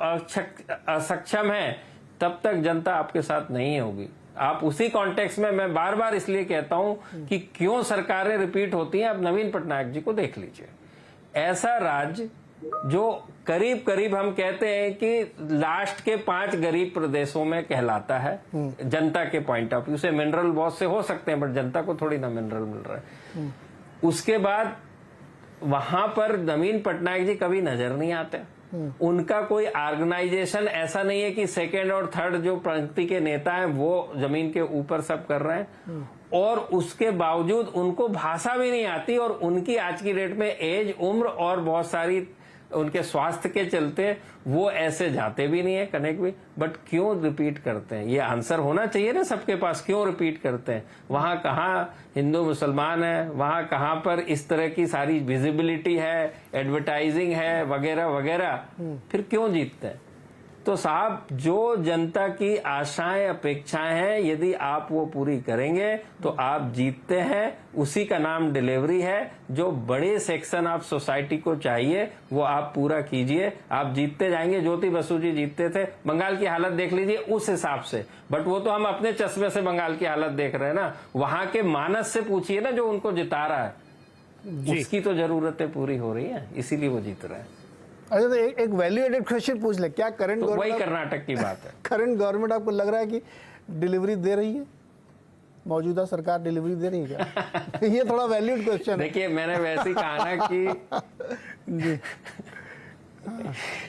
असक्षम हैं, तब तक जनता आपके साथ नहीं होगी। आप उसी कॉन्टेक्स्ट में, मैं बार बार इसलिए कहता हूं कि क्यों सरकारें रिपीट होती हैं, आप नवीन पटनायक जी को देख लीजिए। ऐसा राज्य जो करीब हम कहते हैं कि लास्ट के 5 गरीब प्रदेशों में कहलाता है जनता के पॉइंट ऑफ व्यू से। मिनरल बहुत से हो सकते हैं बट जनता को थोड़ी ना मिनरल मिल रहा है। उसके बाद वहां पर नवीन पटनायक जी कभी नजर नहीं आते। उनका कोई ऑर्गेनाइजेशन ऐसा नहीं है कि 2nd और 3rd जो पंक्ति के नेता हैं वो जमीन के ऊपर सब कर रहे हैं, और उसके बावजूद उनको भाषा भी नहीं आती और उनकी आज की डेट में एज, उम्र और बहुत सारी उनके स्वास्थ्य के चलते वो ऐसे जाते भी नहीं है कनेक्ट भी, बट क्यों रिपीट करते हैं? ये आंसर होना चाहिए ना सबके पास, क्यों रिपीट करते हैं? वहां कहाँ हिंदू मुसलमान है, वहां कहाँ पर इस तरह की सारी विजिबिलिटी है, एडवर्टाइजिंग है वगैरह वगैरह, फिर क्यों जीतते हैं? तो साहब, जो जनता की आशाएं अपेक्षाएं हैं, यदि आप वो पूरी करेंगे तो आप जीतते हैं। उसी का नाम डिलीवरी है। जो बड़े सेक्शन ऑफ सोसाइटी को चाहिए वो आप पूरा कीजिए, आप जीतते जाएंगे। ज्योति बसु जी जीतते थे, बंगाल की हालत देख लीजिए उस हिसाब से, बट वो तो हम अपने चश्मे से बंगाल की हालत देख रहे हैं ना। वहां के मानस से पूछिए ना जो उनको जिता रहा है, उसकी तो जरूरतें पूरी हो रही है, इसीलिए वो जीत रहे हैं।
अच्छा, तो एक वैल्यू एडेड क्वेश्चन पूछ ले, क्या करंट
तो वही
गवर्नमेंट,
कर्नाटक की बात है,
करंट गवर्नमेंट आपको लग रहा है कि डिलीवरी दे रही है? मौजूदा सरकार डिलीवरी दे रही है क्या? ये थोड़ा वैल्यूड क्वेश्चन है।
देखिए, मैंने वैसे ही कहा ना कि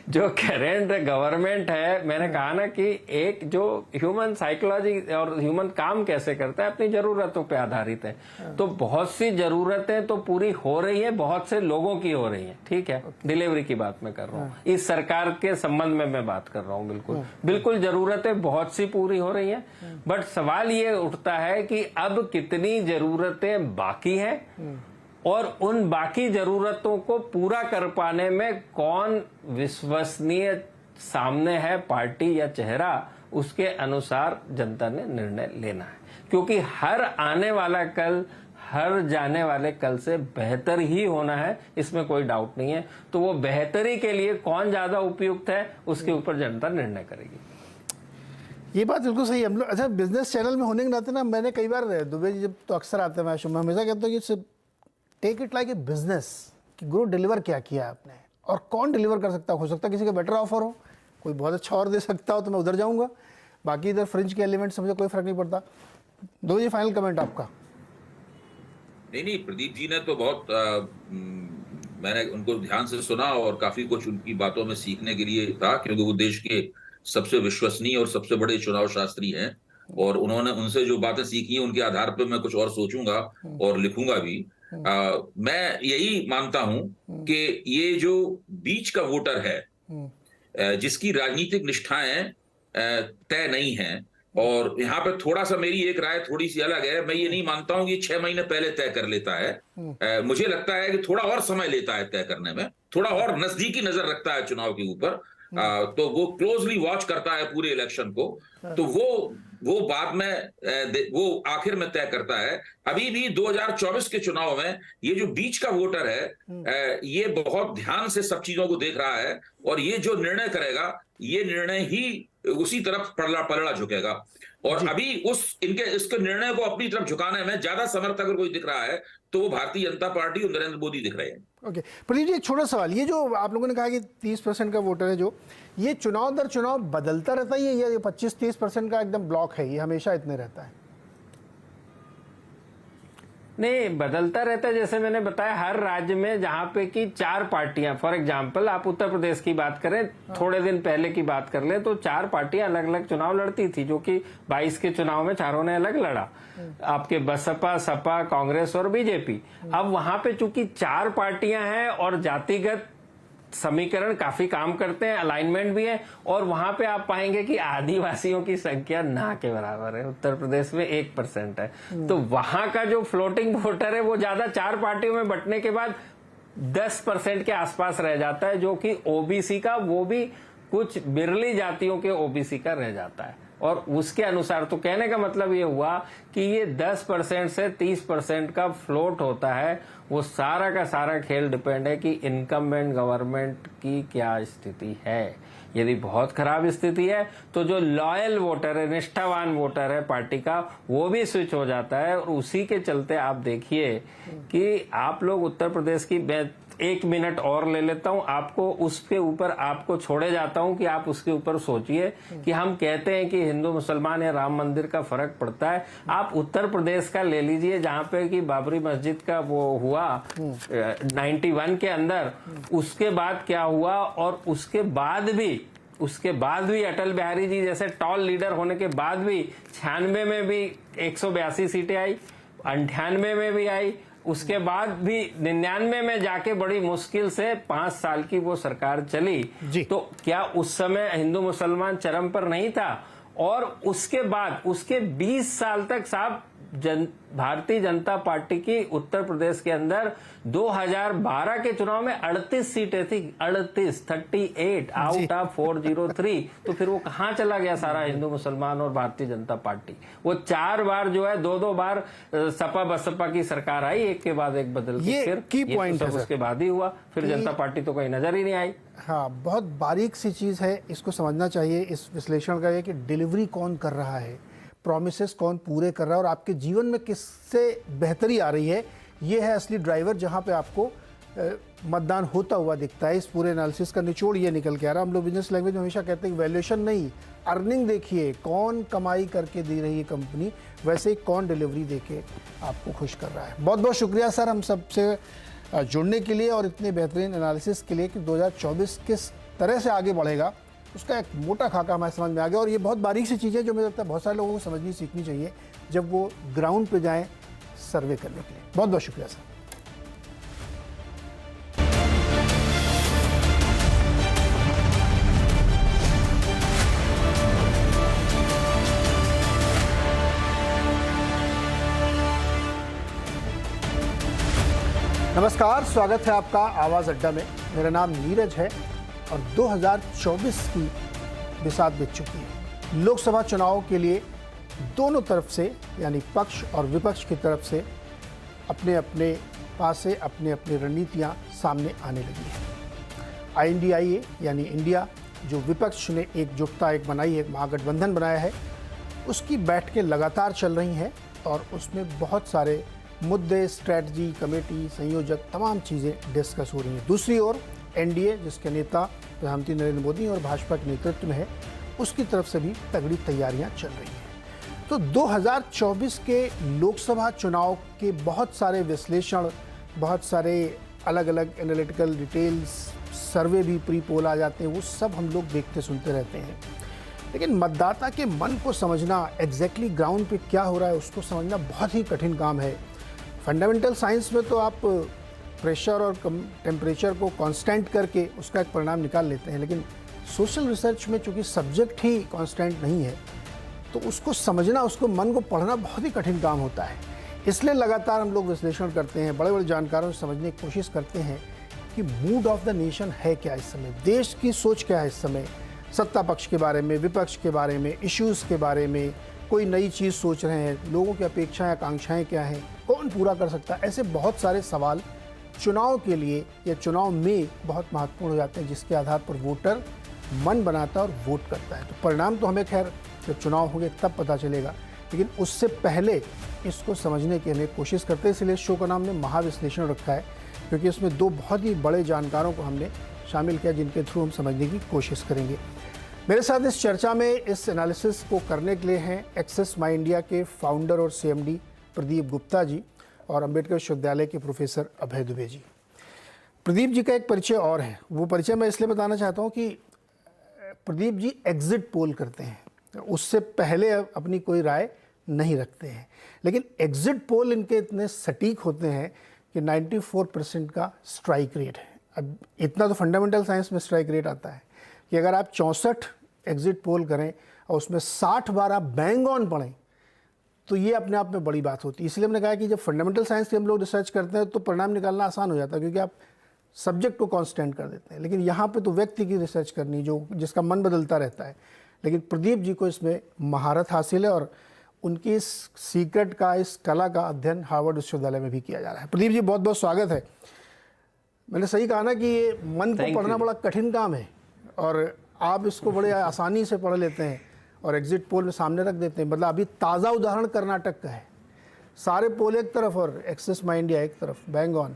जो करेंट गवर्नमेंट है, मैंने कहा ना कि एक जो ह्यूमन साइकोलॉजी और ह्यूमन काम कैसे करता है अपनी जरूरतों पे आधारित है। तो बहुत सी जरूरतें तो पूरी हो रही है, बहुत से लोगों की हो रही है, ठीक है। डिलीवरी की बात मैं कर रहा हूँ, इस सरकार के संबंध में मैं बात कर रहा हूँ। बिल्कुल बिल्कुल जरूरतें बहुत सी पूरी हो रही हैं, बट सवाल ये उठता है कि अब कितनी जरूरतें बाकी हैं और उन बाकी जरूरतों को पूरा कर पाने में कौन विश्वसनीय सामने है, पार्टी या चेहरा, उसके अनुसार जनता ने निर्णय लेना है। क्योंकि हर आने वाला कल हर जाने वाले कल से बेहतर ही होना है, इसमें कोई डाउट नहीं है। तो वो बेहतरी के लिए कौन ज्यादा उपयुक्त है, उसके ऊपर जनता निर्णय करेगी।
ये बात बिल्कुल सही है। हम लोग अच्छा बिजनेस चैनल में होने के नाते ना, मैंने कई बार दुबे जी जब तो अक्सर आते हैं, मैं हमेशा कहता हूँ कि take it like a business, कि गुरु डिलीवर क्या किया आपने और कौन डिलीवर कर सकता है। हो सकता है किसी का बेटर ऑफर हो, कोई बहुत अच्छा और दे सकता हो तो मैं उधर जाऊंगा, बाकी इधर फ्रिंज के एलिमेंट्स मुझे कोई फर्क नहीं पड़ता। दो जी फाइनल कमेंट आपका।
नहीं, प्रदीप जी ने तो बहुत मैंने उनको ध्यान से सुना और काफी कुछ उनकी बातों में सीखने के लिए था, क्योंकि वो देश के सबसे विश्वसनीय और सबसे बड़े चुनाव शास्त्री हैं और उन्होंने उनसे जो बातें सीखी उनके आधार पर मैं कुछ और सोचूंगा और लिखूंगा भी। मैं यही मानता हूं कि ये जो बीच का वोटर है, जिसकी राजनीतिक निष्ठाएं तय नहीं हैं, और यहाँ पे थोड़ा सा मेरी एक राय थोड़ी सी अलग है। मैं ये नहीं मानता हूं कि 6 महीने पहले तय कर लेता है। मुझे लगता है कि थोड़ा और समय लेता है तय करने में, थोड़ा और नजदीकी नजर रखता है चुनाव के ऊपर। तो वो क्लोजली वॉच करता है पूरे इलेक्शन को, तो वो बाद में वो आखिर में तय करता है। अभी भी 2024 के चुनाव में ये जो बीच का वोटर है, ये बहुत ध्यान से सब चीजों को देख रहा है और ये जो निर्णय करेगा, ये निर्णय ही उसी तरफ पलड़ा झुकेगा। और अभी इसके निर्णय को अपनी तरफ झुकाने में ज्यादा समर्थ अगर कोई दिख रहा है तो वो भारतीय जनता पार्टी और नरेंद्र मोदी दिख रहे हैं।
ओके प्रदीप जी, एक छोटा सवाल, ये जो आप लोगों ने कहा कि 30% का वोटर है, जो ये चुनाव दर चुनाव बदलता रहता है, ये 25-30% का एकदम ब्लॉक है, ये हमेशा इतने रहता है?
नहीं, बदलता रहता है। जैसे मैंने बताया, हर राज्य में जहां पे कि 4 पार्टियां, फॉर एग्जांपल आप उत्तर प्रदेश की बात करें, थोड़े दिन पहले की बात कर लें, तो 4 पार्टियां अलग अलग चुनाव लड़ती थी, जो कि 22 के चुनाव में चारों ने अलग लड़ा, आपके बसपा, सपा, कांग्रेस और बीजेपी। अब वहां पे चूंकि 4 पार्टियां हैं और जातिगत समीकरण काफी काम करते हैं, अलाइनमेंट भी है, और वहां पे आप पाएंगे कि आदिवासियों की संख्या ना के बराबर है। उत्तर प्रदेश में 1% है, तो वहां का जो फ्लोटिंग वोटर है वो ज्यादा 4 पार्टियों में बंटने के बाद 10% के आसपास रह जाता है, जो कि ओबीसी का, वो भी कुछ बिरली जातियों के ओबीसी का रह जाता है। और उसके अनुसार, तो कहने का मतलब ये हुआ कि ये 10% से 30% का फ्लोट होता है। वो सारा का सारा खेल डिपेंड है कि इनकम्बेंट गवर्नमेंट की क्या स्थिति है। यदि बहुत खराब स्थिति है तो जो लॉयल वोटर है, निष्ठावान वोटर है पार्टी का, वो भी स्विच हो जाता है। और उसी के चलते आप देखिए कि आप लोग उत्तर प्रदेश की, 1 मिनट और ले लेता हूं आपको, उसके ऊपर आपको छोड़े जाता हूं कि आप उसके ऊपर सोचिए कि हम कहते हैं कि हिंदू मुसलमान या राम मंदिर का फर्क पड़ता है। आप उत्तर प्रदेश का ले लीजिए, जहां पे कि बाबरी मस्जिद का वो हुआ 91 के अंदर, उसके बाद क्या हुआ, और उसके बाद भी अटल बिहारी जी जैसे टॉल लीडर होने के बाद भी 96 में भी 182 सीटें आई, 98 में भी आई, उसके बाद भी 99 में जाके बड़ी मुश्किल से 5 साल की वो सरकार चली।
जी।
तो क्या उस समय हिंदू मुसलमान चरम पर नहीं था? और उसके बाद उसके 20 साल तक साहब भारतीय जनता पार्टी की उत्तर प्रदेश के अंदर 2012 के चुनाव में 38 सीटें थी, 38 आउट ऑफ 403। तो फिर वो कहां चला गया सारा हिंदू मुसलमान और भारतीय जनता पार्टी? वो 4 बार जो है 2-2 बार सपा बसपा की सरकार आई, एक के बाद एक बदल के,
ये
फिर
की
ये
पॉइंट
तो
है
सब
सर।
उसके बाद ही हुआ, फिर जनता पार्टी तो कहीं नजर ही नहीं आई।
हाँ, बहुत बारीक सी चीज़ है, इसको समझना चाहिए। इस विश्लेषण का ये कि डिलीवरी कौन कर रहा है, प्रॉमिसेस कौन पूरे कर रहा है और आपके जीवन में किससे बेहतरी आ रही है, ये है असली ड्राइवर जहाँ पे आपको मतदान होता हुआ दिखता है। इस पूरे एनालिसिस का निचोड़ ये निकल के आ रहा है। हम लोग बिजनेस लैंग्वेज में हमेशा कहते हैं कि वैल्यूएशन नहीं, अर्निंग देखिए, कौन कमाई करके दे रही है कंपनी, वैसे ही कौन डिलीवरी देके आपको खुश कर रहा है। बहुत बहुत शुक्रिया सर हम सबसे जुड़ने के लिए और इतने बेहतरीन एनालिसिस के लिए कि 2024 किस तरह से आगे बढ़ेगा उसका एक मोटा खाका हमारे समझ में आ गया। और ये बहुत बारीक सी चीज़ें जो मुझे लगता है बहुत सारे लोगों को समझनी सीखनी चाहिए जब वो ग्राउंड पे जाएं सर्वे करने के लिए। बहुत बहुत शुक्रिया सर। नमस्कार, स्वागत है आपका आवाज़ अड्डा में। मेरा नाम नीरज है और 2024 की बिसात बीत चुकी है। लोकसभा चुनाव के लिए दोनों तरफ से यानी पक्ष और विपक्ष की तरफ से अपने अपने पास से अपने अपने रणनीतियां सामने आने लगी हैं। INDIA यानी इंडिया जो विपक्ष ने एकजुटता एक बनाई, एक महागठबंधन बनाया है, उसकी बैठकें लगातार चल रही हैं और उसमें बहुत सारे मुद्दे, स्ट्रैटेजी, कमेटी, संयोजक, तमाम चीज़ें डिस्कस हो रही हैं। दूसरी ओर NDA जिसके नेता प्रधानमंत्री नरेंद्र मोदी और भाजपा के नेतृत्व में है, उसकी तरफ से भी तगड़ी तैयारियां चल रही हैं। तो 2024 के लोकसभा चुनाव के बहुत सारे विश्लेषण, बहुत सारे अलग अलग एनालिटिकल डिटेल्स, सर्वे भी प्री पोल आ जाते हैं, वो सब हम लोग देखते सुनते रहते हैं। लेकिन मतदाता के मन को समझना, एग्जैक्टली ग्राउंड पे क्या हो रहा है उसको समझना बहुत ही कठिन काम है। फंडामेंटल साइंस में तो आप प्रेशर और टेम्परेचर को कांस्टेंट करके उसका एक परिणाम निकाल लेते हैं, लेकिन सोशल रिसर्च में चूंकि सब्जेक्ट ही कांस्टेंट नहीं है तो उसको समझना, उसको मन को पढ़ना बहुत ही कठिन काम होता है। इसलिए लगातार हम लोग विश्लेषण करते हैं, बड़े बड़े जानकारों से समझने की कोशिश करते हैं कि मूड ऑफ द नेशन है क्या इस समय, देश की सोच क्या है इस समय, सत्ता पक्ष के बारे में, विपक्ष के बारे में, इश्यूज़ के बारे में, कोई नई चीज़ सोच रहे हैं, लोगों की अपेक्षाएं आकांक्षाएं क्या हैं, कौन पूरा कर सकता है। ऐसे बहुत सारे सवाल चुनाव के लिए या चुनाव में बहुत महत्वपूर्ण हो जाते हैं, जिसके आधार पर वोटर मन बनाता है और वोट करता है। तो परिणाम तो हमें खैर जब चुनाव होंगे तब पता चलेगा, लेकिन उससे पहले इसको समझने की हमें कोशिश करते हैं। इसलिए शो का नाम ने महाविश्लेषण रखा है, क्योंकि इसमें दो बहुत ही बड़े जानकारों को हमने शामिल किया जिनके थ्रू हम समझने की कोशिश करेंगे। मेरे साथ इस चर्चा में, इस एनालिसिस को करने के लिए हैं एक्सेस माई इंडिया के फाउंडर और CMD प्रदीप गुप्ता जी और अम्बेडकर विश्वविद्यालय के प्रोफेसर अभय दुबे जी। प्रदीप जी का एक परिचय और है, वो परिचय मैं इसलिए बताना चाहता हूँ कि प्रदीप जी एग्जिट पोल करते हैं, उससे पहले अपनी कोई राय नहीं रखते हैं, लेकिन एग्जिट पोल इनके इतने सटीक होते हैं कि 94% का स्ट्राइक रेट है। अब इतना तो फंडामेंटल साइंस में स्ट्राइक रेट आता है कि अगर आप 64 एग्जिट पोल करें और उसमें 60 बार आप बैंग ऑन पढ़ें तो ये अपने आप में बड़ी बात होती है। इसलिए हमने कहा कि जब फंडामेंटल साइंस की हम लोग रिसर्च करते हैं तो परिणाम निकालना आसान हो जाता है, क्योंकि आप सब्जेक्ट को कांस्टेंट कर देते हैं। लेकिन यहाँ पे तो व्यक्ति की रिसर्च करनी जो जिसका मन बदलता रहता है। लेकिन प्रदीप जी को इसमें महारत हासिल है और उनकी इस सीक्रेट का, इस कला का अध्ययन हार्वर्ड विश्वविद्यालय में भी किया जा रहा है। प्रदीप जी बहुत बहुत स्वागत है। मैंने सही कहा ना कि ये मन को पढ़ना बड़ा कठिन काम है और आप इसको बड़े आसानी से पढ़ लेते हैं और एग्जिट पोल में सामने रख देते हैं। मतलब अभी ताज़ा उदाहरण कर्नाटक का है, सारे पोल एक तरफ और एक्सेस माई इंडिया एक तरफ, बैंग ऑन।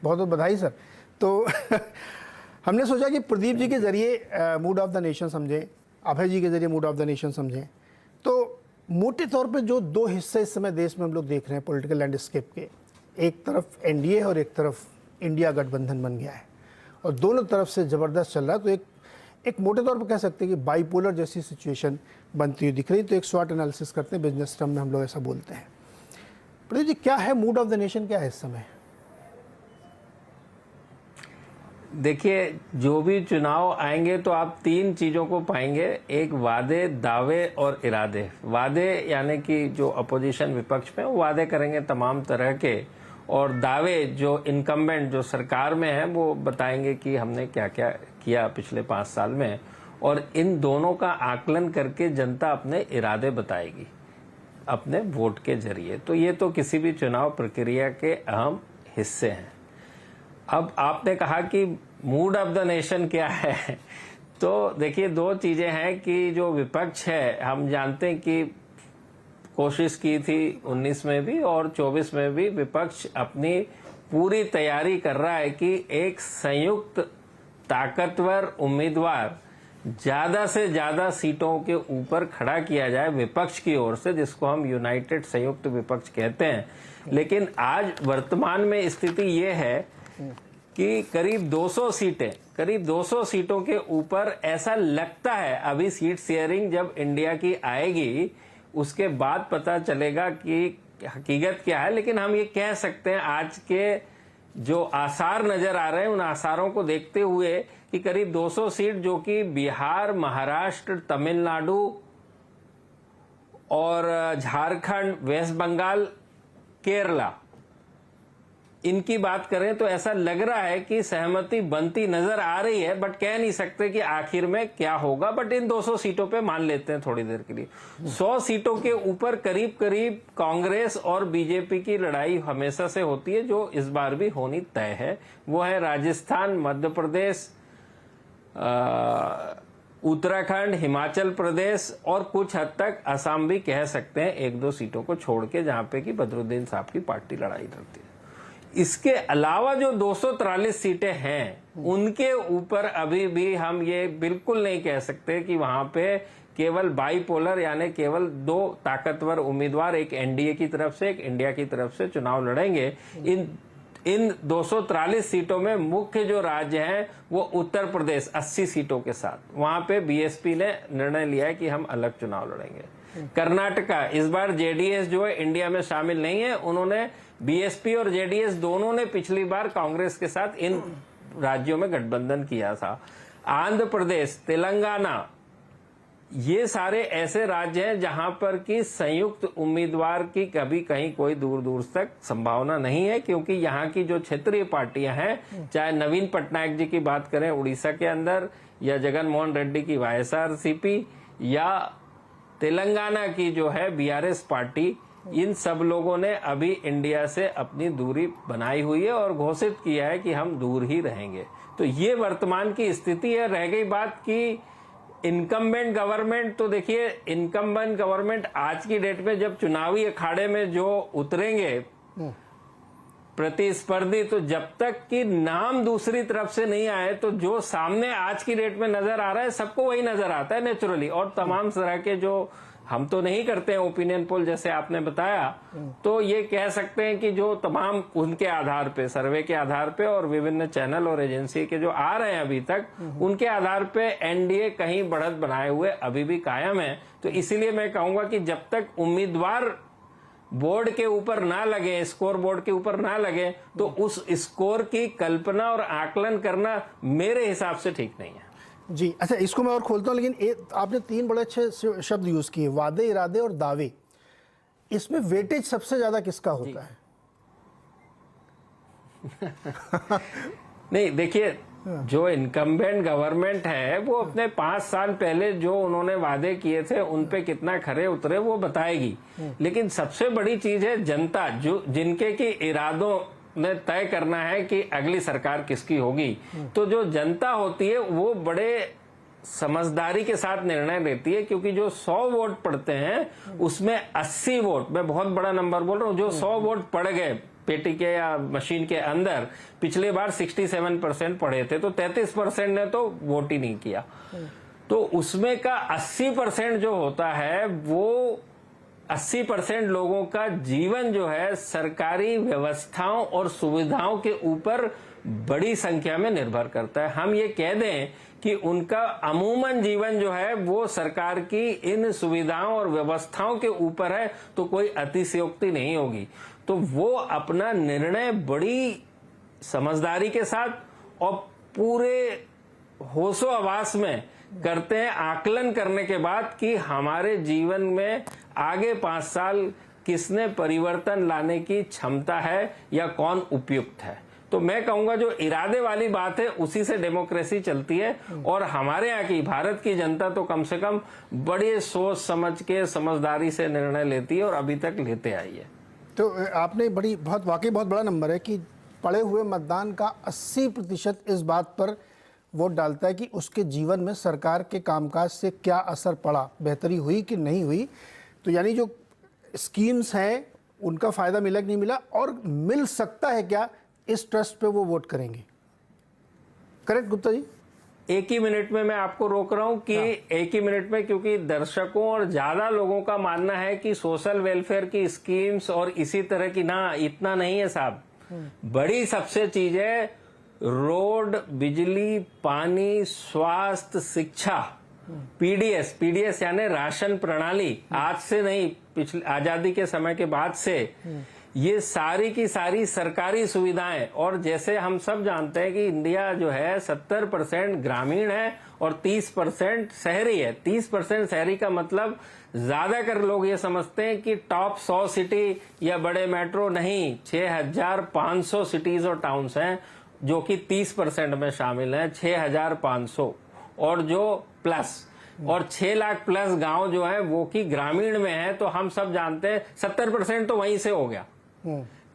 बहुत बहुत बधाई सर। तो हमने सोचा कि प्रदीप जी के ज़रिए मूड ऑफ द नेशन समझें, अभय जी के ज़रिए मूड ऑफ द नेशन समझें। तो मोटे तौर पे जो दो हिस्से इस समय देश में हम लोग देख रहे हैं पॉलिटिकल लैंडस्केप के, एक तरफ NDA और एक तरफ इंडिया गठबंधन बन गया है और दोनों तरफ से ज़बरदस्त चल रहा है। तो एक मोटे तौर पर कह सकते हैं कि बाइपोलर जैसी सिचुएशन बनती हुई दिख रही। तो एक स्वॉट एनालिसिस करते हैं, बिजनेस टर्म में हम लोग ऐसा बोलते हैं। प्रदीप जी, क्या है मूड ऑफ द नेशन, क्या है इस समय?
देखिए, जो भी चुनाव आएंगे तो आप तीन चीजों को पाएंगे। एक, वादे, दावे और इरादे। वादे यानी कि जो अपोजिशन विपक्ष में वो वादे करेंगे तमाम तरह के, और दावे जो इनकम्बेंट जो सरकार में है वो बताएंगे कि हमने क्या क्या किया पिछले 5 साल में, और इन दोनों का आकलन करके जनता अपने इरादे बताएगी अपने वोट के जरिए। तो ये तो किसी भी चुनाव प्रक्रिया के अहम हिस्से हैं। अब आपने कहा कि मूड ऑफ द नेशन क्या है, तो देखिए, दो चीजें हैं कि जो विपक्ष है, हम जानते हैं कि कोशिश की थी 19 में भी और 24 में भी, विपक्ष अपनी पूरी तैयारी कर रहा है कि एक संयुक्त ताकतवर उम्मीदवार ज्यादा से ज्यादा सीटों के ऊपर खड़ा किया जाए विपक्ष की ओर से, जिसको हम यूनाइटेड संयुक्त विपक्ष कहते हैं। लेकिन आज वर्तमान में स्थिति ये है कि करीब 200 सीटों के ऊपर ऐसा लगता है। अभी सीट शेयरिंग जब इंडिया की आएगी उसके बाद पता चलेगा कि हकीकत क्या है, लेकिन हम ये कह सकते हैं आज के जो आसार नजर आ रहे हैं उन आसारों को देखते हुए कि करीब 200 सीट जो कि बिहार, महाराष्ट्र, तमिलनाडु और झारखंड, वेस्ट बंगाल, केरला, इनकी बात करें तो ऐसा लग रहा है कि सहमति बनती नजर आ रही है, बट कह नहीं सकते कि आखिर में क्या होगा। बट इन 200 सीटों पे मान लेते हैं थोड़ी देर के लिए। 100 सीटों के ऊपर करीब करीब कांग्रेस और बीजेपी की लड़ाई हमेशा से होती है, जो इस बार भी होनी तय है। वो है राजस्थान, मध्य प्रदेश, उत्तराखंड, हिमाचल प्रदेश और कुछ हद तक असम भी कह सकते हैं, 1-2 सीटों को छोड़ के, जहां पे कि बदरुद्दीन साहब की पार्टी लड़ाई लड़ती है। इसके अलावा जो 243 सीटें हैं उनके ऊपर अभी भी हम ये बिल्कुल नहीं कह सकते कि वहां पे केवल बाईपोलर यानी केवल 2 ताकतवर उम्मीदवार, एक एनडीए की तरफ से, एक इंडिया की तरफ से चुनाव लड़ेंगे। इन 243 सीटों में मुख्य जो राज्य हैं वो उत्तर प्रदेश 80 सीटों के साथ, वहां पे बीएसपी ने निर्णय लिया है कि हम अलग चुनाव लड़ेंगे। कर्नाटका, इस बार जेडीएस जो है इंडिया में शामिल नहीं है, उन्होंने बीएसपी और जेडीएस दोनों ने पिछली बार कांग्रेस के साथ इन राज्यों में गठबंधन किया था। आंध्र प्रदेश, तेलंगाना, ये सारे ऐसे राज्य हैं जहां पर कि संयुक्त उम्मीदवार की कभी कहीं कोई दूर दूर तक संभावना नहीं है, क्योंकि यहाँ की जो क्षेत्रीय पार्टियां हैं, चाहे नवीन पटनायक जी की बात करें उड़ीसा के अंदर, या जगन मोहन रेड्डी की वाईएसआरसीपी, या तेलंगाना की जो है बीआरएस पार्टी, इन सब लोगों ने अभी इंडिया से अपनी दूरी बनाई हुई है और घोषित किया है कि हम दूर ही रहेंगे। तो ये वर्तमान की स्थिति है। रह गई बात की इनकम्बेंट गवर्नमेंट, तो देखिए, इनकम्बेंट गवर्नमेंट आज की डेट में जब चुनावी अखाड़े में जो उतरेंगे प्रतिस्पर्धी, तो जब तक कि नाम दूसरी तरफ से नहीं आए, तो जो सामने आज की डेट में नजर आ रहा है सबको वही नजर आता है नेचुरली। और तमाम तरह के जो हम तो नहीं करते हैं ओपिनियन पोल जैसे आपने बताया, तो ये कह सकते हैं कि जो तमाम उनके आधार पे, सर्वे के आधार पे और विभिन्न चैनल और एजेंसी के जो आ रहे हैं अभी तक, उनके आधार पे एनडीए कहीं बढ़त बनाए हुए अभी भी कायम है। तो इसीलिए मैं कहूंगा कि जब तक उम्मीदवार बोर्ड के ऊपर ना लगे, स्कोर बोर्ड के ऊपर ना लगे, तो उस स्कोर की कल्पना और आकलन करना मेरे हिसाब से ठीक नहीं है।
जी, अच्छा, इसको मैं और खोलता हूँ, लेकिन आपने 3 बड़े अच्छे शब्द यूज किए, वादे, इरादे और दावे। इसमें वेटेज सबसे ज्यादा किसका होता है?
नहीं, देखिए, जो इनकम्बेंट गवर्नमेंट है वो अपने 5 साल पहले जो उन्होंने वादे किए थे उन पे कितना खरे उतरे वो बताएगी। लेकिन सबसे बड़ी चीज है जनता, जो जिनके की इरादों ने तय करना है कि अगली सरकार किसकी होगी। तो जो जनता होती है वो बड़े समझदारी के साथ निर्णय लेती है, क्योंकि जो 100 वोट पड़ते हैं उसमें 80 वोट, मैं बहुत बड़ा नंबर बोल रहा हूँ, जो 100 वोट पड़ गए पेटी के या मशीन के अंदर, पिछले बार 67% पड़े थे, तो 33% ने तो वोट ही नहीं किया। तो उसमें का 80% जो होता है वो 80% लोगों का जीवन जो है सरकारी व्यवस्थाओं और सुविधाओं के ऊपर बड़ी संख्या में निर्भर करता है। हम ये कह दें कि उनका अमूमन जीवन जो है वो सरकार की इन सुविधाओं और व्यवस्थाओं के ऊपर है, तो कोई अतिशयोक्ति नहीं होगी। तो वो अपना निर्णय बड़ी समझदारी के साथ और पूरे होशो हवास में करते हैं, आकलन करने के बाद कि हमारे जीवन में आगे 5 साल किसने परिवर्तन लाने की क्षमता है या कौन उपयुक्त है। तो मैं कहूंगा जो इरादे वाली बात है उसी से डेमोक्रेसी चलती है, और हमारे यहाँ की भारत की जनता तो कम से कम बड़े सोच समझ के समझदारी से निर्णय लेती है और अभी तक लेते आई है।
तो आपने वाकई बहुत बड़ा नंबर है कि पड़े हुए मतदान का 80% इस बात पर वोट डालता है कि उसके जीवन में सरकार के कामकाज से क्या असर पड़ा, बेहतरी हुई कि नहीं हुई। तो यानी जो स्कीम्स हैं उनका फ़ायदा मिला कि नहीं मिला, और मिल सकता है क्या, इस ट्रस्ट पे वो वोट करेंगे। करेक्ट गुप्ता जी?
एक ही मिनट में मैं आपको रोक रहा हूं कि एक ही मिनट में, क्योंकि दर्शकों और ज्यादा लोगों का मानना है कि सोशल वेलफेयर की स्कीम्स और इसी तरह की, ना इतना नहीं है साहब। बड़ी सबसे चीज है रोड, बिजली, पानी, स्वास्थ्य, शिक्षा, पीडीएस यानी राशन प्रणाली, आज से नहीं पिछले आजादी के समय के बाद से ये सारी की सारी सरकारी सुविधाएं। और जैसे हम सब जानते हैं कि इंडिया जो है 70% ग्रामीण है और 30% शहरी है। 30% शहरी का मतलब ज्यादातर लोग ये समझते हैं कि टॉप 100 सिटी या बड़े मेट्रो नहीं, 6500 सिटीज और टाउन्स हैं जो कि 30% में शामिल हैं, 6500, और जो प्लस और 6 लाख प्लस गांव जो है वो कि ग्रामीण में है। तो हम सब जानते हैं 70% तो वहीं से हो गया।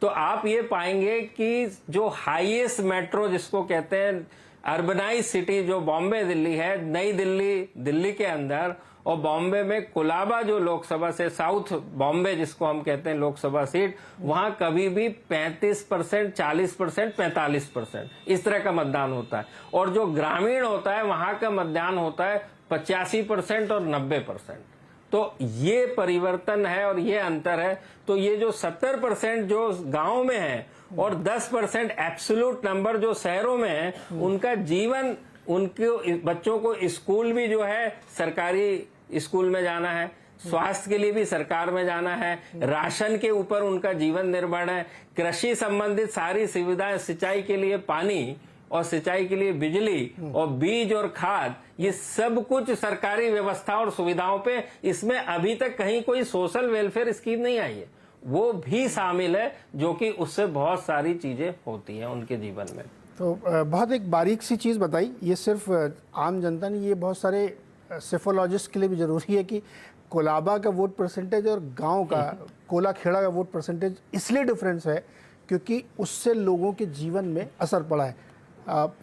तो आप ये पाएंगे कि जो हाईएस्ट मेट्रो जिसको कहते हैं अर्बनाइज सिटी जो बॉम्बे दिल्ली है, नई दिल्ली दिल्ली के अंदर, और बॉम्बे में कोलाबा जो लोकसभा से साउथ बॉम्बे जिसको हम कहते हैं लोकसभा सीट, वहां कभी भी 35%, 40%, 45% इस तरह का मतदान होता है। और जो ग्रामीण होता है वहां का मतदान होता है 85% और 90%। तो ये परिवर्तन है और ये अंतर है। तो ये जो 70% जो गांव में है और 10% एब्सोल्यूट नंबर जो शहरों में है, उनका जीवन, उनके बच्चों को स्कूल भी जो है सरकारी स्कूल में जाना है, स्वास्थ्य के लिए भी सरकार में जाना है, राशन के ऊपर उनका जीवन निर्भर है, कृषि संबंधित सारी सुविधाएं, सिंचाई के लिए पानी और सिंचाई के लिए बिजली और बीज और खाद, ये सब कुछ सरकारी व्यवस्था और सुविधाओं पे। इसमें अभी तक कहीं कोई सोशल वेलफेयर स्कीम नहीं आई है, वो भी शामिल है, जो कि उससे बहुत सारी चीजें होती हैं उनके जीवन में।
तो बहुत एक बारीक सी चीज़ बताई, ये सिर्फ आम जनता नहीं, ये बहुत सारे सेफोलॉजिस्ट के लिए भी ज़रूरी है कि कोलाबा का वोट परसेंटेज और गांव का कोला खेड़ा का वोट परसेंटेज इसलिए डिफरेंस है क्योंकि उससे लोगों के जीवन में असर पड़ा है।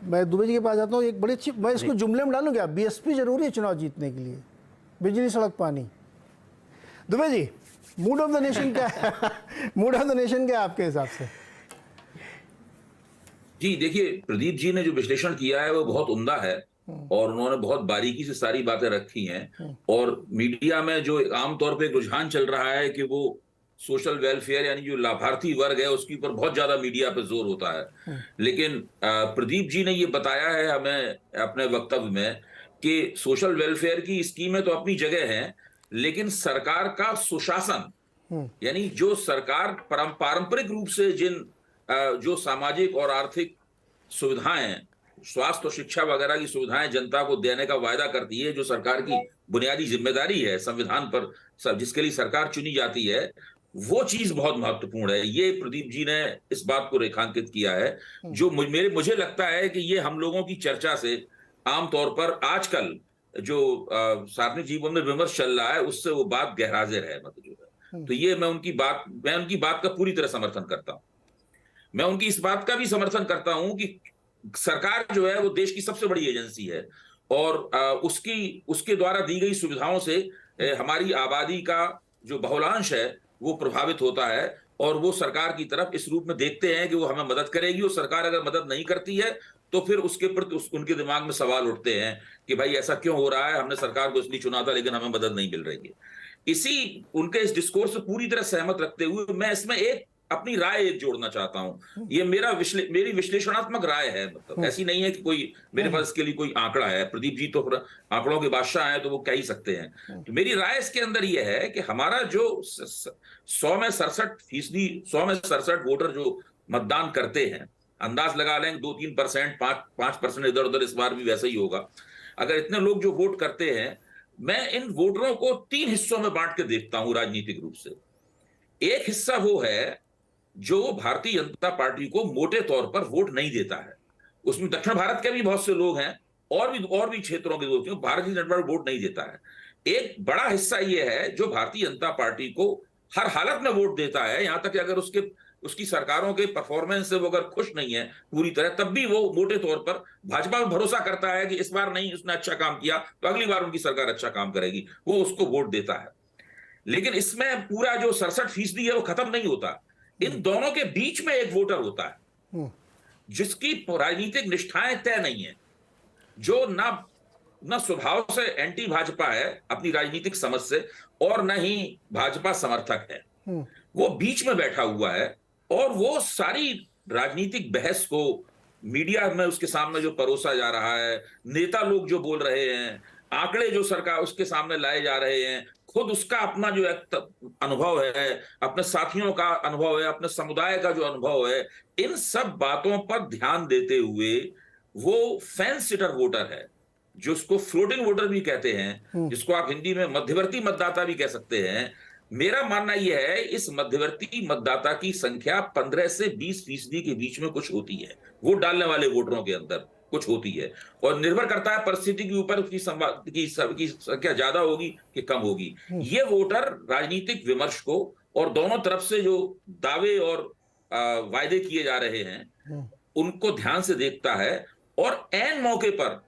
मैं दुबे जी के पास जाता हूँ, एक बड़ी अच्छी, मैं इसको जुमले में डालूँ क्या, बीएसपी जरूरी है चुनाव जीतने के लिए, बिजली, सड़क, पानी। Dubey ji, mood off the nation क्या है? मूड ऑफ द नेशन क्या है आपके हिसाब से?
जी देखिए, प्रदीप जी ने जो विश्लेषण किया है वो बहुत उम्दा है और उन्होंने बहुत बारीकी से सारी बातें रखी हैं। और मीडिया में जो आमतौर पे रुझान चल रहा है कि वो सोशल वेलफेयर यानी जो लाभार्थी वर्ग है उसके ऊपर बहुत ज्यादा मीडिया पे जोर होता है, लेकिन प्रदीप जी ने ये बताया है हमें अपने वक्तव्य में कि सोशल वेलफेयर की स्कीमें तो अपनी जगह हैं, लेकिन सरकार का सुशासन यानी जो सरकार पारंपरिक रूप से जिन जो सामाजिक और आर्थिक सुविधाएं, स्वास्थ्य और शिक्षा वगैरह की सुविधाएं जनता को देने का वायदा करती है, जो सरकार की बुनियादी जिम्मेदारी है संविधान पर जिसके लिए सरकार चुनी जाती है, वो चीज बहुत महत्वपूर्ण है। ये प्रदीप जी ने इस बात को रेखांकित किया है, जो मुझे लगता है कि ये हम लोगों की चर्चा से आमतौर पर आजकल जो सार्वजनिक जीवन में विमर्श चल रहा है उससे वो बात गैरहाजिर है, मतलब जो है। तो ये मैं उनकी बात का पूरी तरह समर्थन करता हूं। मैं उनकी इस बात का भी समर्थन करता हूं कि सरकार जो है वो देश की सबसे बड़ी एजेंसी है और उसके द्वारा दी गई सुविधाओं से हमारी आबादी का जो बहुलांश है वो प्रभावित होता है और वो सरकार की तरफ इस रूप में देखते हैं कि वो हमें मदद करेगी, और सरकार अगर मदद नहीं करती है तो फिर उसके प्रति उनके दिमाग में सवाल उठते हैं कि भाई ऐसा क्यों हो रहा है, हमने सरकार को इसलिए चुना था लेकिन हमें मदद नहीं मिल रही है। उनके इस डिस्कोर्स से पूरी तरह सहमत रखते हुए मैं इसमें एक अपनी राय एक जोड़ना चाहता हूं। ये मेरी विश्लेषणात्मक राय है, मतलब ऐसी नहीं है कि कोई मेरे पास इसके लिए कोई आंकड़ा है। प्रदीप जी तो आंकड़ों के बादशाह हैं, तो वो कह ही सकते हैं। तो मेरी राय इसके अंदर ये है कि हमारा जो 100 में 67% वोटर जो मतदान करते हैं, अंदाज लगा लें 2-3%, 5% इधर उधर, इस बार भी वैसा ही होगा। अगर इतने लोग जो वोट करते हैं, मैं इन वोटरों को 3 हिस्सों में बांट के देखता हूं राजनीतिक रूप से। एक हिस्सा वो है जो भारतीय जनता पार्टी को मोटे तौर पर वोट नहीं देता है। उसमें दक्षिण भारत के भी बहुत से लोग हैं, और भी क्षेत्रों के लोग हैं, भारतीय जनता पार्टी वोट नहीं देता है। एक बड़ा हिस्सा ये है जो भारतीय जनता पार्टी को हर हालत में वोट देता है, यहां तक कि अगर उसकी सरकारों के परफॉर्मेंस से वो अगर खुश नहीं है पूरी तरह, तब भी वो मोटे तौर पर भाजपा में भरोसा करता है कि इस बार नहीं उसने अच्छा काम किया तो अगली बार उनकी सरकार अच्छा काम करेगी, वो उसको वोट देता है। लेकिन इसमें पूरा जो 67% है वो खत्म नहीं होता। इन दोनों के बीच में एक वोटर होता है जिसकी राजनीतिक निष्ठाएं तय नहीं है, जो ना स्वभाव से एंटी भाजपा है अपनी राजनीतिक समझ से, और न ही भाजपा समर्थक है। वो बीच में बैठा हुआ है, और वो सारी राजनीतिक बहस को मीडिया में उसके सामने जो परोसा जा रहा है, नेता लोग जो बोल रहे हैं, आंकड़े जो सरकार उसके सामने लाए जा रहे हैं, खुद उसका अपना जो अनुभव है, अपने साथियों का अनुभव है, अपने समुदाय का जो अनुभव है, इन सब बातों पर ध्यान देते हुए वो फेंस सिटर वोटर है, जिसको फ्लोटिंग वोटर भी कहते हैं, जिसको आप हिंदी में मध्यवर्ती मतदाता भी कह सकते हैं। मेरा मानना यह है इस मध्यवर्ती मतदाता की संख्या 15 से 20% के बीच में कुछ होती है, वोट डालने वाले वोटरों के अंदर कुछ होती है, और निर्भर करता है परिस्थिति के ऊपर उसकी संख्या ज्यादा होगी कि कम होगी। ये वोटर राजनीतिक विमर्श को और दोनों तरफ से जो दावे और वायदे किए जा रहे हैं उनको ध्यान से देखता है, और ऐन मौके पर